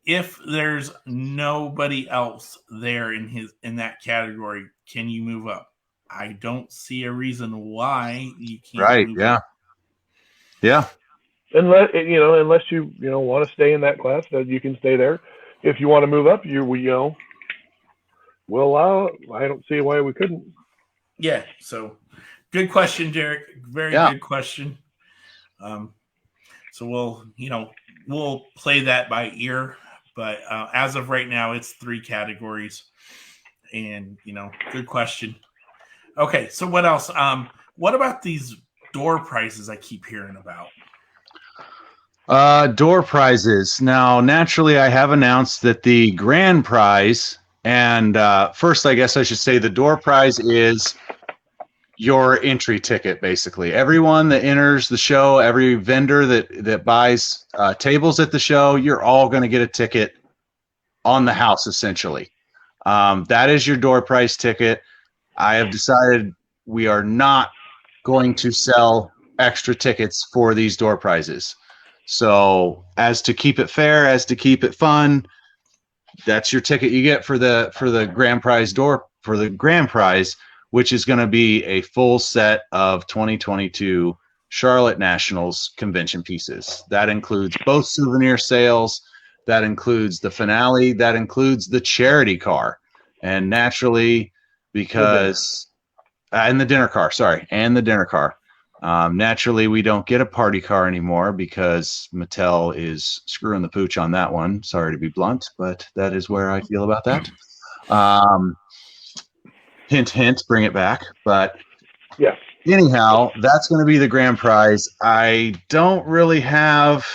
If there's nobody else there in that category, can you move up? I don't see a reason why you can't move up. Yeah. Unless you want to stay in that class, that you can stay there. If you want to move up, we'll allow it. I don't see why we couldn't. Yeah. So, good question, Derek. Very good question. So we'll play that by ear, but as of right now, it's 3 categories, and good question. Okay. So what else? What about these door prizes I keep hearing about? Door prizes. Now, naturally, I have announced that the grand prize, and first, I guess I should say the door prize is your entry ticket, basically. Everyone that enters the show, every vendor that buys tables at the show, you're all going to get a ticket on the house, essentially. That is your door prize ticket. I have decided we are not going to sell extra tickets for these door prizes. So as to keep it fair, as to keep it fun, that's your ticket you get for the grand prize which is going to be a full set of 2022 Charlotte Nationals convention pieces. That includes both souvenir sales, that includes the finale, that includes the charity car. And naturally, because and the dinner car. Naturally, we don't get a party car anymore because Mattel is screwing the pooch on that one. Sorry to be blunt, but that is where I feel about that. Hint, hint, bring it back. But yeah. Anyhow, that's going to be the grand prize. I don't really have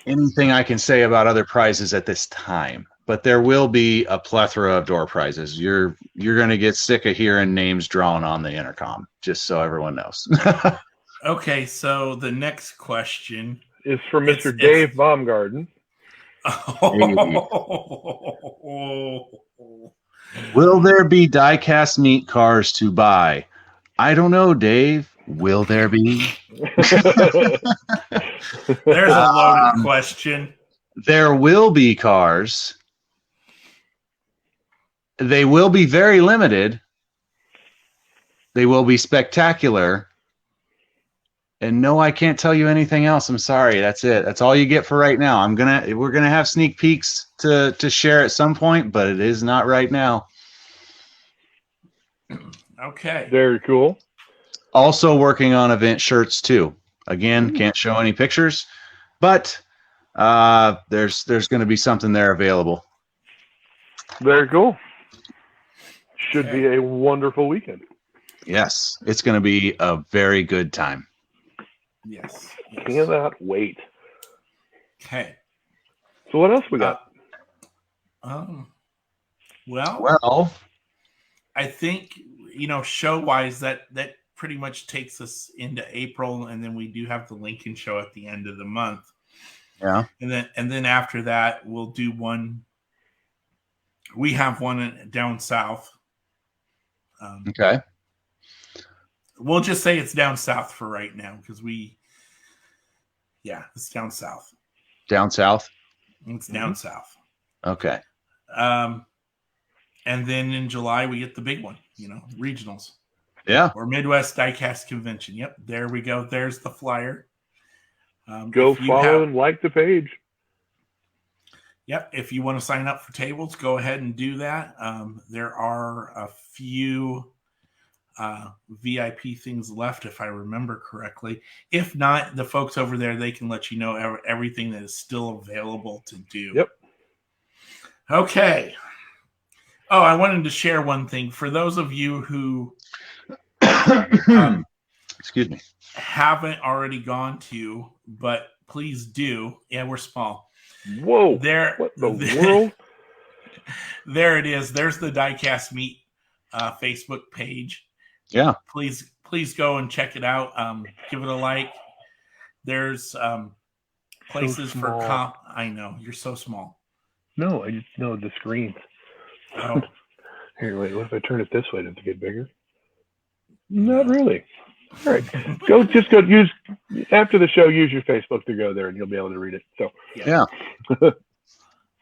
anything I can say about other prizes at this time. But there will be a plethora of door prizes. You're going to get sick of hearing names drawn on the intercom, just so everyone knows. Okay, so the next question is for Mr. Dave Baumgarten. Will there be Diecast Meet cars to buy? I don't know, Dave. Will there be? There's a loaded question. There will be cars. They will be very limited. They will be spectacular. And no, I can't tell you anything else. I'm sorry. That's it. That's all you get for right now. We're gonna have sneak peeks to share at some point, but it is not right now. Okay. Very cool. Also working on event shirts too. Again, can't show any pictures, but there's going to be something there available. Very cool. Should be a wonderful weekend. Yes, it's going to be a very good time. Yes. Cannot wait. Okay. So what else we got? Well, I think, show wise that pretty much takes us into April, and then we do have the Lincoln show at the end of the month. Yeah. And then after that, we'll do one. We have one down south. Okay. We'll just say it's down south for right now because it's down south. Down south? It's down south. Okay. And then in July, we get the big one, regionals. Yeah. Or Midwest Diecast Convention. Yep. There we go. There's the flyer. Go follow and like the page. Yep. If you want to sign up for tables, go ahead and do that. There are a few VIP things left, if I remember correctly. If not, the folks over there, they can let you know everything that is still available to do. Yep. Okay. Oh, I wanted to share one thing. For those of you who excuse me, haven't already gone to, but please do. Yeah, we're small. Whoa. What the world? There it is. There's the Diecast Meet Facebook page. Yeah. Please go and check it out. Give it a like. There's places for comp. I know you're so small. No, I just know the screen. Oh. Here, wait. What if I turn it this way? Does it get bigger? Not really. All right. Go use after the show. Use your Facebook to go there, and you'll be able to read it. So. Yeah.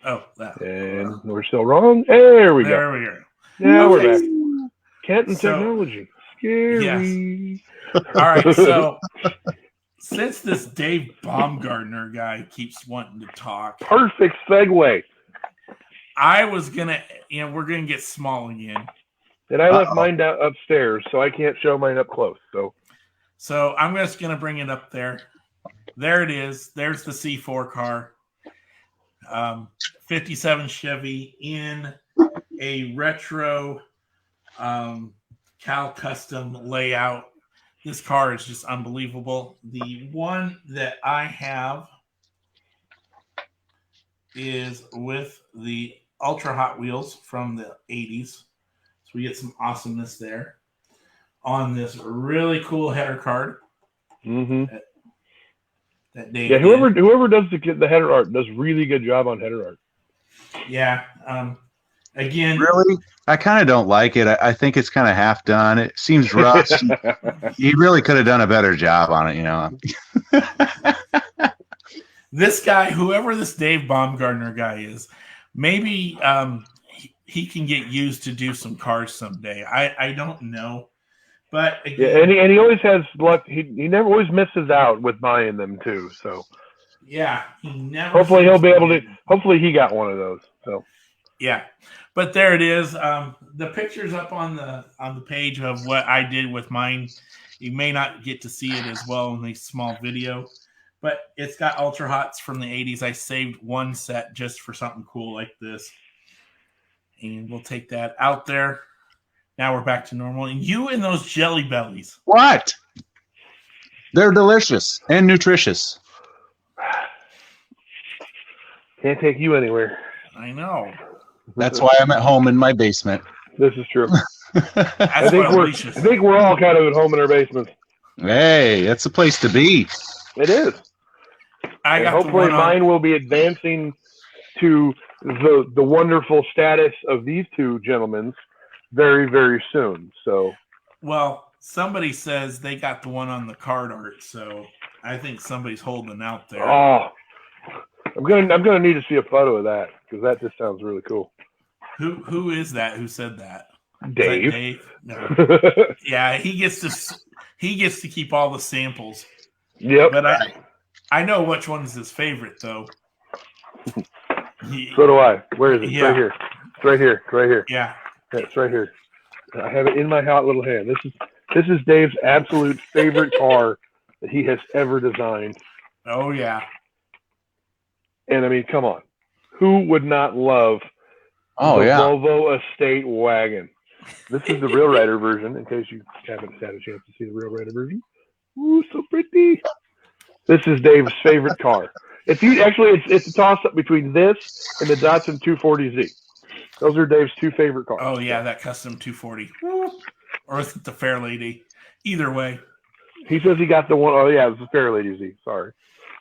Oh, that. And we're still wrong. There we go. There we are. Now we're back. Kenton technology. Scary. Yes. All right. So, since this Dave Baumgartner guy keeps wanting to talk, perfect segue. I was gonna, we're gonna get small again. And I left mine down upstairs, so I can't show mine up close. So I'm just gonna bring it up there. There it is. There's the C4 car. 57 Chevy in a retro Cal Custom layout. This car is just unbelievable. The one that I have is with the Ultra Hot Wheels from the 80s. So we get some awesomeness there on this really cool header card. Mm-hmm. That Dave did. Whoever does the header art does really good job on header art. Yeah. Again, really, I kind of don't like it. I think it's kind of half done. It seems rushed. He really could have done a better job on it, This guy, whoever this Dave Baumgartner guy is, maybe he can get used to do some cars someday. I don't know, but again, and he always has luck. He never always misses out with buying them too. So yeah, he never. Hopefully he'll be able to. Hopefully he got one of those. So yeah, but there it is. The picture's up on the page of what I did with mine. You may not get to see it as well in the small video. But it's got Ultra Hots from the 80s. I saved one set just for something cool like this. And we'll take that out there. Now we're back to normal. And you and those Jelly Bellies. What? They're delicious and nutritious. Can't take you anywhere. I know. That's why I'm at home in my basement. This is true. I think we're all kind of at home in our basements. Hey, that's the place to be. It is. Hopefully mine will be advancing to the wonderful status of these two gentlemen very, very soon. So, well, somebody says they got the one on the card art, so I think somebody's holding out there. Oh, I'm gonna need to see a photo of that because that just sounds really cool. Who is that? Who said that? Dave. Dave? No. Yeah, he gets to keep all the samples. Yep. But I know which one's his favorite though. So do I. Where is it? Yeah. It's right here. It's right here. Yeah. It's right here. I have it in my hot little hand. This is Dave's absolute favorite car that he has ever designed. Oh, yeah. And I mean, come on. Who would not love the Volvo Estate Wagon? This is the Real Rider version, in case you haven't had a chance to see the Real Rider version. Ooh, so pretty. This is Dave's favorite car. It's a toss-up between this and the Datsun 240Z. Those are Dave's two favorite cars. Oh, yeah, that custom 240. Or is it the Fair Lady? Either way. He says he got the one. Oh, yeah, it was the Fair Lady Z. Sorry.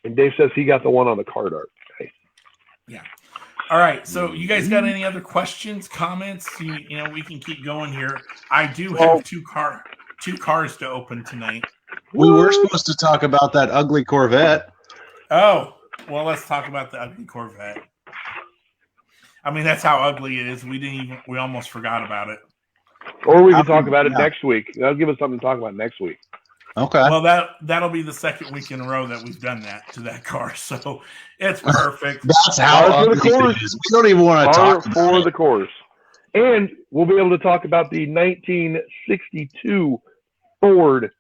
And Dave says he got the one on the car dart. Nice. Yeah. All right. So you guys got any other questions, comments? You know, we can keep going here. I do have two cars to open tonight. We were supposed to talk about that ugly Corvette. Oh, well, let's talk about the ugly Corvette. I mean, that's how ugly it is. We almost forgot about it. Or we can talk about it next week. That'll give us something to talk about next week. Okay. Well, that'll be the second week in a row that we've done that to that car, so it's perfect. That's how ugly it is. We don't even want to talk about the course. And we'll be able to talk about the 1962 Ford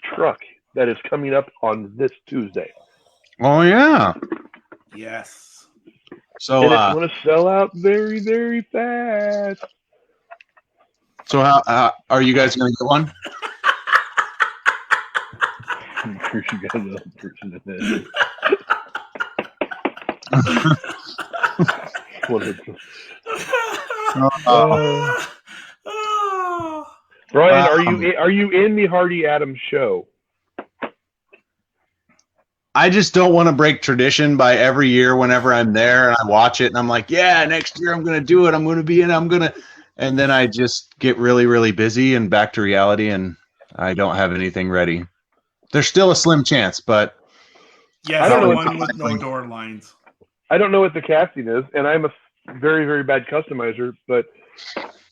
truck that is coming up on this Tuesday. Oh, yeah. Yes. So and it's going to sell out very, very fast. So how are you guys going to get one? I'm sure you got another person in there. Brian, are you in the Hardy Adams show? I just don't want to break tradition by every year whenever I'm there and I watch it and I'm like, yeah, next year I'm going to do it. I'm going to be in. And then I just get really, really busy and back to reality and I don't have anything ready. There's still a slim chance, but yeah, I don't know one with no door lines. I don't know what the casting is, and I'm a very, very bad customizer, but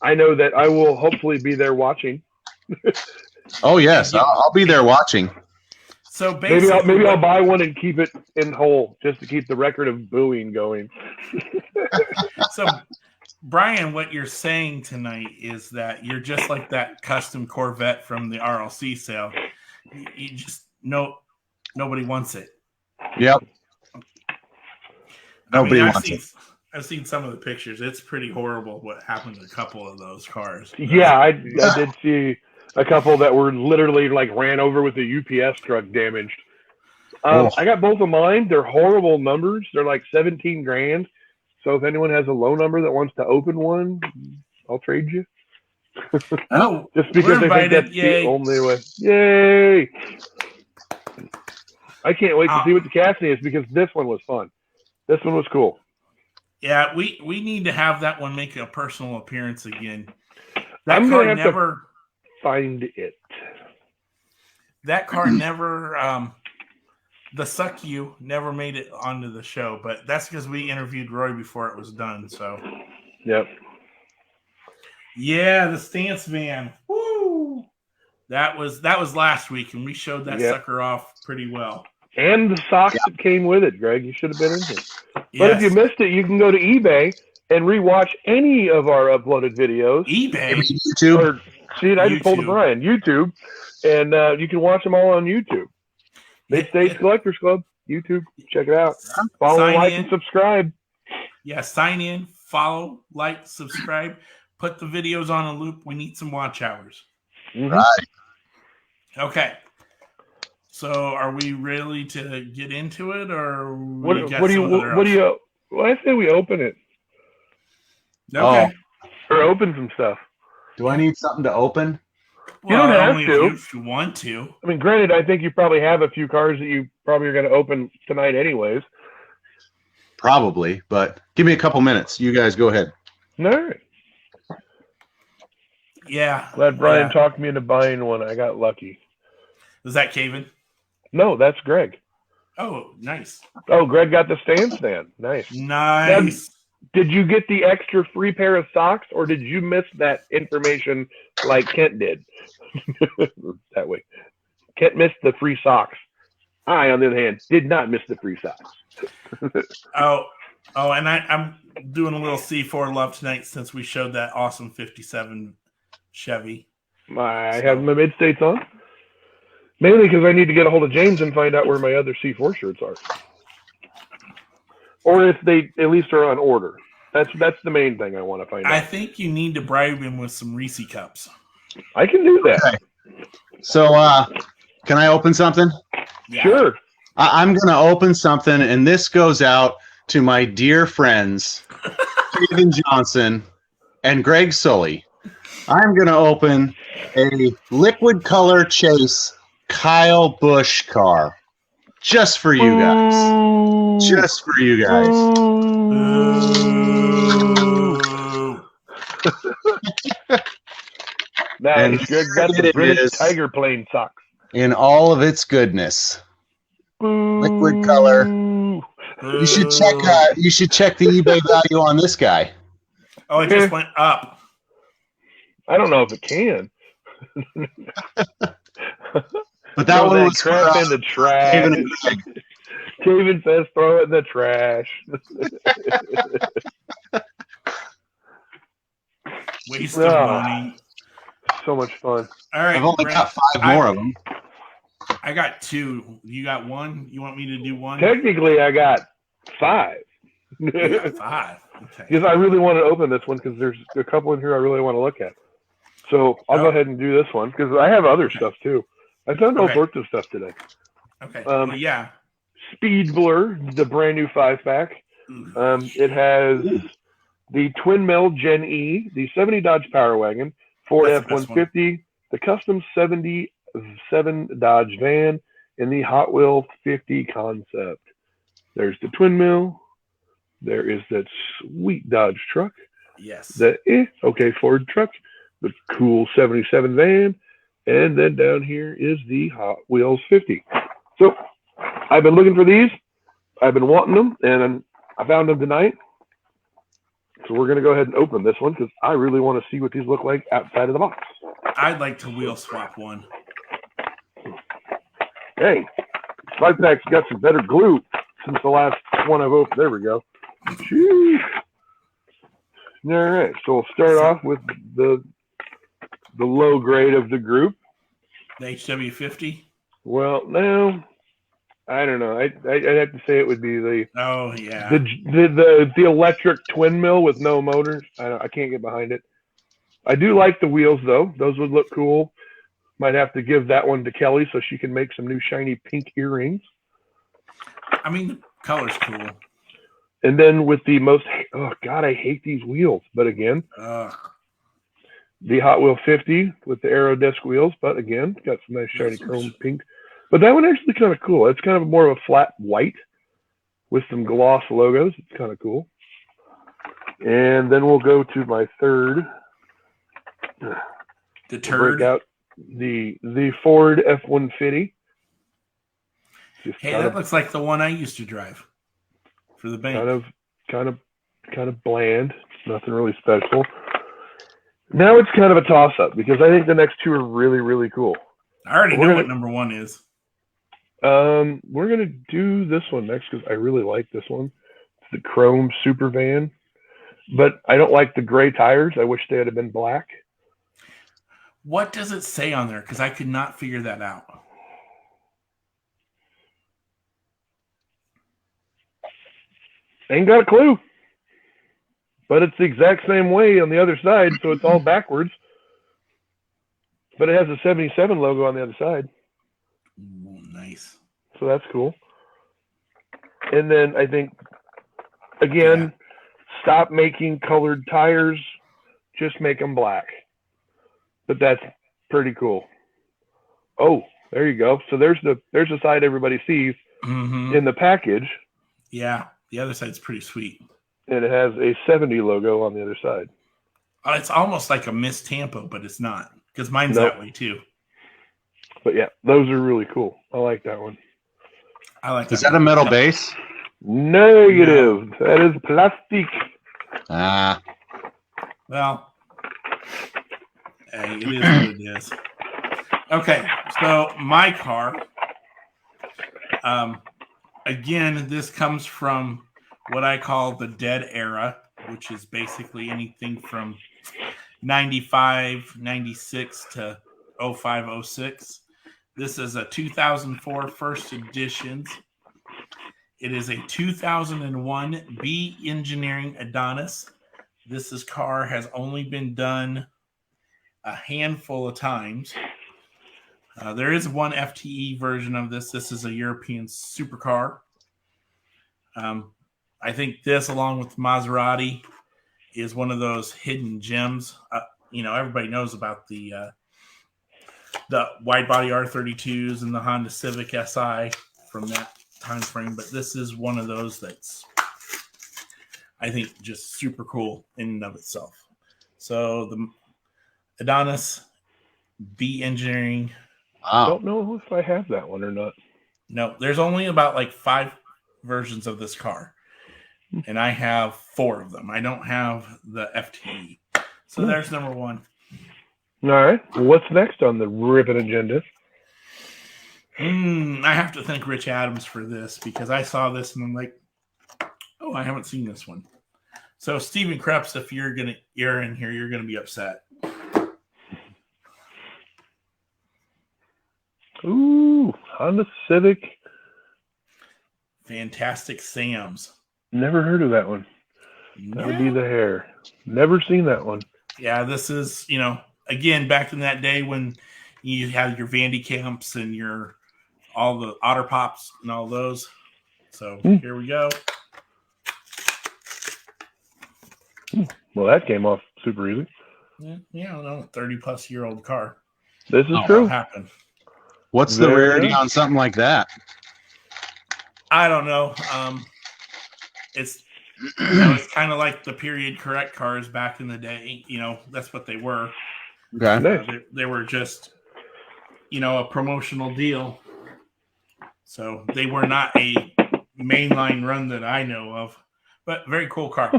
I know that I will hopefully be there watching. Oh yes, I'll be there watching. So basically, maybe I'll buy one and keep it in whole just to keep the record of booing going. So, Brian, what you're saying tonight is that you're just like that custom Corvette from the RLC sale. You just nobody wants it. Yep. Nobody wants it. I've seen some of the pictures. It's pretty horrible what happened to a couple of those cars. Yeah, I did see a couple that were literally like ran over with a UPS truck damaged. I got both of mine. They're horrible numbers. They're like 17 grand. So if anyone has a low number that wants to open one, I'll trade you. Oh, just because I think that's the only way. Yay! I can't wait to see what the casting is because this one was fun. This one was cool. Yeah, we need to have that one make a personal appearance again. I'm going to have to find it. That car never, the Suck You never made it onto the show, but that's because we interviewed Roy before it was done. So, yep. Yeah, the stance van. Woo! That was last week, and we showed that sucker off pretty well. And the socks that came with it, Greg. You should have been in here. But if you missed it, you can go to eBay and rewatch any of our uploaded videos. eBay? YouTube? Or, see, I just pulled a Brian. YouTube. And you can watch them all on YouTube. Mid-States Collectors Club. YouTube. Check it out. Follow, like, and subscribe. Yeah, sign in, follow, like, subscribe. Put the videos on a loop. We need some watch hours. Mm-hmm. Right. Okay. So, are we ready to get into it, or what do you? Well, I say we open it. Okay. Or open some stuff. Do I need something to open? You don't have to. If you want to. I mean, granted, I think you probably have a few cars that you probably are going to open tonight, anyways. Probably, but give me a couple minutes. You guys go ahead. All right. Yeah. Glad Brian talked me into buying one. I got lucky. Was that Caven? No, that's Greg. Oh, nice. Oh, Greg got the stand. Nice. Nice. Did you get the extra free pair of socks, or did you miss that information like Kent did? That way. Kent missed the free socks. I, on the other hand, did not miss the free socks. Oh, and I'm doing a little C4 love tonight since we showed that awesome 57 Chevy. I have my mid-states on. Mainly because I need to get a hold of James and find out where my other C4 shirts are. Or if they at least are on order. That's the main thing I want to find out. I think you need to bribe him with some Reese cups. I can do that. Okay. So, can I open something? Yeah. Sure. I'm going to open something, and this goes out to my dear friends, Steven Johnson and Greg Sully. I'm going to open a liquid color chase Kyle Busch car just for you guys. Just for you guys. Nice. Greg got the British Tiger plane socks. In all of its goodness. Liquid color. You should check the eBay value on this guy. Oh, it just went up. I don't know if it can. But that one was crap in the trash. David says throw it in the trash. Waste of money. So much fun. All right. I've only got 5 more of them. I got 2. You got 1? You want me to do 1? Technically, I got 5. You got 5. Okay. Because I really want to open this one because there's a couple in here I really want to look at. So I'll go ahead and do this one because I have other stuff too. I found all sorts of stuff today. Okay. Well, yeah. Speed Blur, the brand new 5-pack. It has the Twin Mill Gen E, the 70 Dodge Power Wagon, Ford F-150, the custom 77 Dodge van, and the Hot Wheel 50 concept. There's the Twin Mill. There is that sweet Dodge truck. Yes. The Ford truck. The cool 77 van. And then down here is the Hot Wheels 50. So I've been looking for these. I've been wanting them, and I found them tonight. So we're going to go ahead and open this one because I really want to see what these look like outside of the box. I'd like to wheel swap one. Hey, Slide Pack's got some better glue since the last one I've opened. There we go. Sheesh. All right, so we'll start off with the low grade of the group. The HW50? Well, no, I don't know. I'd have to say it would be the electric twin mill with no motors. I can't get behind it. I do like the wheels though; those would look cool. Might have to give that one to Kelly so she can make some new shiny pink earrings. I mean, the color's cool. And then with the I hate these wheels. But again, the Hot Wheel 50 with the Aero disc wheels. But again, got some nice shiny chrome pink. But that one actually kind of cool. It's kind of more of a flat white with some gloss logos. It's kind of cool. And then we'll go to my third. The turd. Break out the Ford F-150. Hey, that looks like the one I used to drive for the bank. Kind of bland. Nothing really special. Now it's kind of a toss-up because I think the next two are really, really cool. I already know what number 1 is. We're gonna do this one next because I really like this one. It's the Chrome Super Van, but I don't like the gray tires. I wish they had been black. What does it say on there? Because I could not figure that out. Ain't got a clue. But it's the exact same way on the other side, so it's all backwards. But it has a 77 logo on the other side. Ooh, nice. So that's cool. And then I think, again, stop making colored tires. Just make them black. But that's pretty cool. Oh, there you go. So there's the side everybody sees in the package. Yeah, the other side's pretty sweet. And it has a 70 logo on the other side. It's almost like a Miss Tampa, but it's not. Because mine's that way too. But yeah, those are really cool. I like that one. I like. Is that a metal base? Negative. No. That is plastic. Well, hey, it is what it is. Okay, so my car. Again, this comes from what I call the dead era, which is basically anything from 95, 96 to 05, 06. This is a 2004 first edition. It is a 2001 B Engineering Adonis. This car has only been done a handful of times. There is one FTE version of this. This is a European supercar. I think this, along with Maserati, is one of those hidden gems. Everybody knows about the wide body R32s and the Honda Civic Si from that time frame, but this is one of those that's, I think, just super cool in and of itself. So the Adonis B Engineering. I don't know if I have that one or not. No, there's only about like 5 versions of this car, and I have 4 of them. I don't have the FTE. So there's number 1. All right. What's next on the ribbon agenda? I have to thank Rich Adams for this, because I saw this and I'm like, oh, I haven't seen this one. So Stephen Krebs, if you're in here, you're gonna be upset. Ooh, Honda Civic. Fantastic Sam's. Never heard of that one. That would be the hair. Never seen that one. Yeah, this is, again, back in that day when you had your Vandy Camps and all the Otter Pops and all those. So here we go. Well, that came off super easy. Yeah, I don't know, 30-plus-year-old car. This is true. Happened. What's the rarity on something like that? I don't know. It's it's kind of like the period correct cars back in the day. That's what they were. Okay. They were just, a promotional deal. So they were not a mainline run that I know of, but very cool car.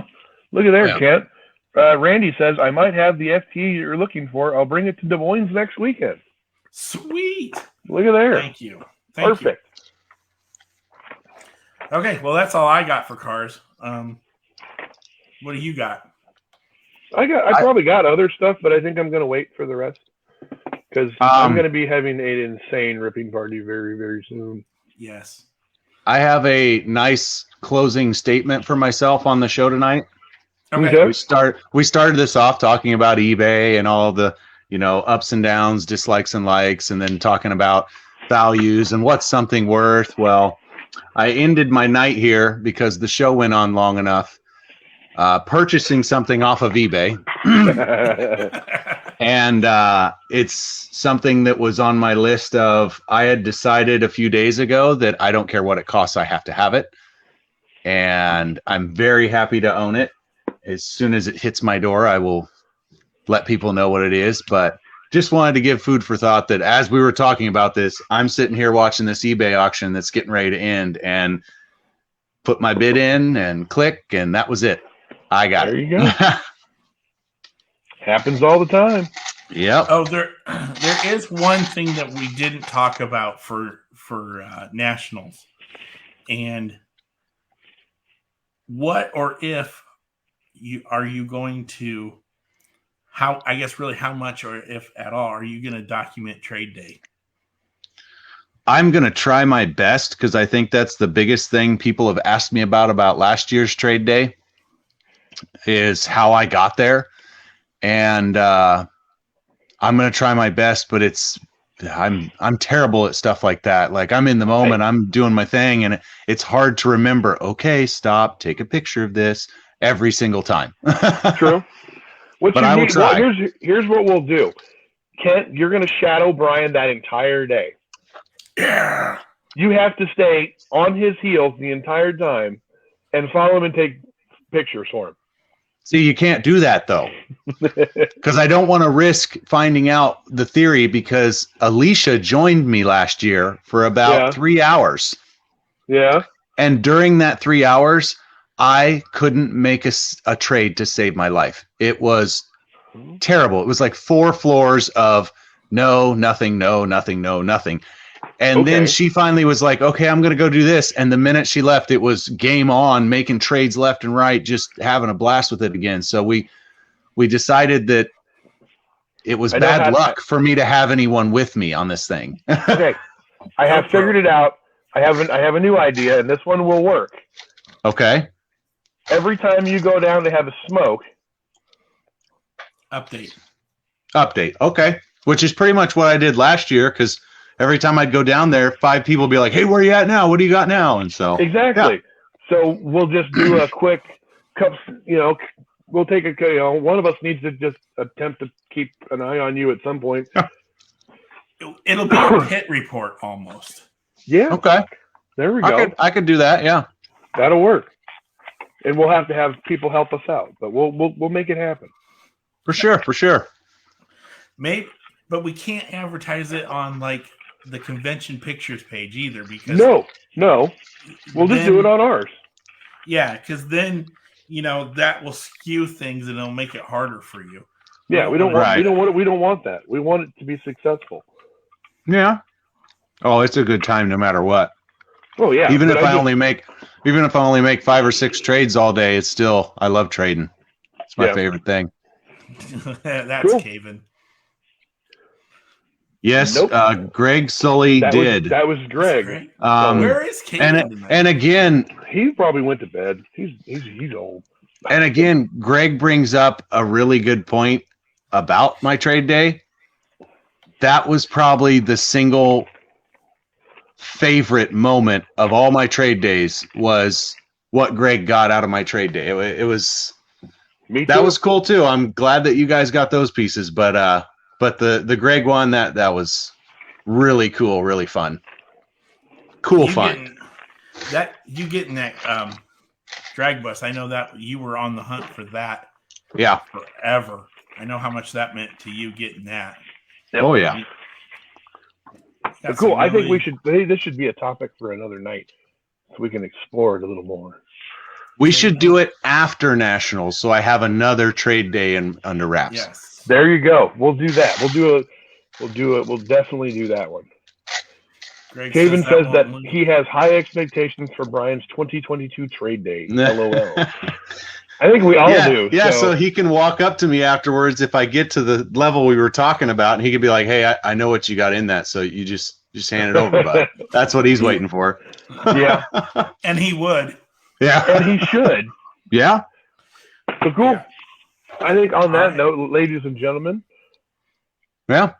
Look at there, Kent. Randy says, I might have the FT you're looking for. I'll bring it to Des Moines next weekend. Sweet. Look at there. Thank you. Perfect. Okay, well, that's all I got for cars. What do you got? I probably got other stuff, but I think I'm going to wait for the rest, because I'm going to be having an insane ripping party very, very soon. Yes. I have a nice closing statement for myself on the show tonight. Okay. We started this off talking about eBay and all the, ups and downs, dislikes and likes, and then talking about values and what's something worth. Well, I ended my night here because the show went on long enough, purchasing something off of eBay. And it's something that was on my list of, I had decided a few days ago that I don't care what it costs, I have to have it. And I'm very happy to own it. As soon as it hits my door, I will let people know what it is. But just wanted to give food for thought that as we were talking about this, I'm sitting here watching this eBay auction that's getting ready to end, and put my bid in and click, and that was it. I got it. There you go. Happens all the time. Yep. Oh, there is one thing that we didn't talk about for nationals, and what or if are you going to, how much or if at all are you going to document trade day? I'm going to try my best, because I think that's the biggest thing people have asked me about last year's trade day, is how I got there. And I'm going to try my best, but I'm terrible at stuff like that. Like, I'm in the moment, I'm doing my thing, and it's hard to remember, okay, stop, take a picture of this every single time. True. But I will try. Well, here's what we'll do. Kent, you're going to shadow Brian that entire day. Yeah. You have to stay on his heels the entire time and follow him and take pictures for him. See, you can't do that, though, because I don't want to risk finding out the theory, because Alicia joined me last year for about 3 hours. Yeah. And during that 3 hours, I couldn't make a trade to save my life. It was terrible. It was like 4 floors of no, nothing, no, nothing, no, nothing. And then she finally was like, okay, I'm going to go do this. And the minute she left, it was game on, making trades left and right, just having a blast with it again. So we decided that it was I know bad how- luck for me to have anyone with me on this thing. Okay, I have figured it out. I have a new idea, and this one will work. Okay. Every time you go down to have a smoke, Update. Okay. Which is pretty much what I did last year, because every time I'd go down there, 5 people would be like, "Hey, where are you at now? What do you got now?" And so exactly. So we'll just do a quick cup. We'll take a. One of us needs to just attempt to keep an eye on you at some point. It'll be a pit report almost. Yeah. Okay. There we go. I could do that. Yeah. That'll work. And we'll have to have people help us out, but we'll make it happen. For sure. Maybe, but we can't advertise it on like the convention pictures page either, because No. We'll just do it on ours. Yeah, because then that will skew things and it'll make it harder for you. Yeah, we don't want that. We want it to be successful. Yeah. Oh, it's a good time no matter what. Oh yeah. Even if I only make 5 or 6 trades all day, it's still, I love trading. It's my favorite thing. That's cool. Caven. Yes, Nope. Greg Sully did. That was Greg. Where is Caven tonight? And again, He probably went to bed. He's old. and again, Greg brings up a really good point about my trade day. That was probably the single favorite moment of all my trade days, was what Greg got out of my trade day. It was Me too. that was cool too. I'm glad that you guys got those pieces, but the Greg one, that was really cool, really fun. Cool fun. You getting that drag bus. I know that you were on the hunt for that Yeah. forever. I know how much that meant to you getting that. Oh yeah. That's cool. I think really- this should be a topic for another night, so we can explore it a little more. We should do it after Nationals, so I have another trade day under wraps. Yes. There you go. We'll do that. We'll definitely do that one. Greg Caven says that won't- he has high expectations for Brian's 2022 trade day. LOL. I think we all do. Yeah, so he can walk up to me afterwards if I get to the level we were talking about, and he could be like, "Hey, I know what you got in that, so you just hand it over, bud." That's what he's waiting for. Yeah. And he would. Yeah. And he should. Yeah. So cool. Yeah. I think on that note, ladies and gentlemen, Yeah.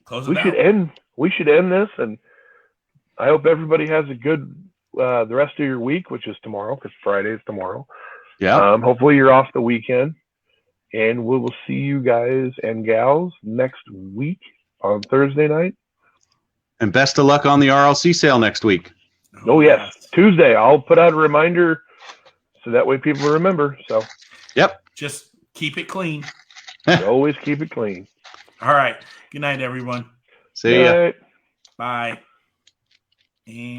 Close it we should end this, and I hope everybody has a good the rest of your week, which is tomorrow, because Friday is tomorrow. Yeah. Hopefully you're off the weekend, and we will see you guys and gals next week on Thursday night. And best of luck on the RLC sale next week. Oh yes, Tuesday. I'll put out a reminder so that way people remember. So Yep. Just keep it clean. always keep it clean. All right. Good night, everyone. See ya. Night. Bye. And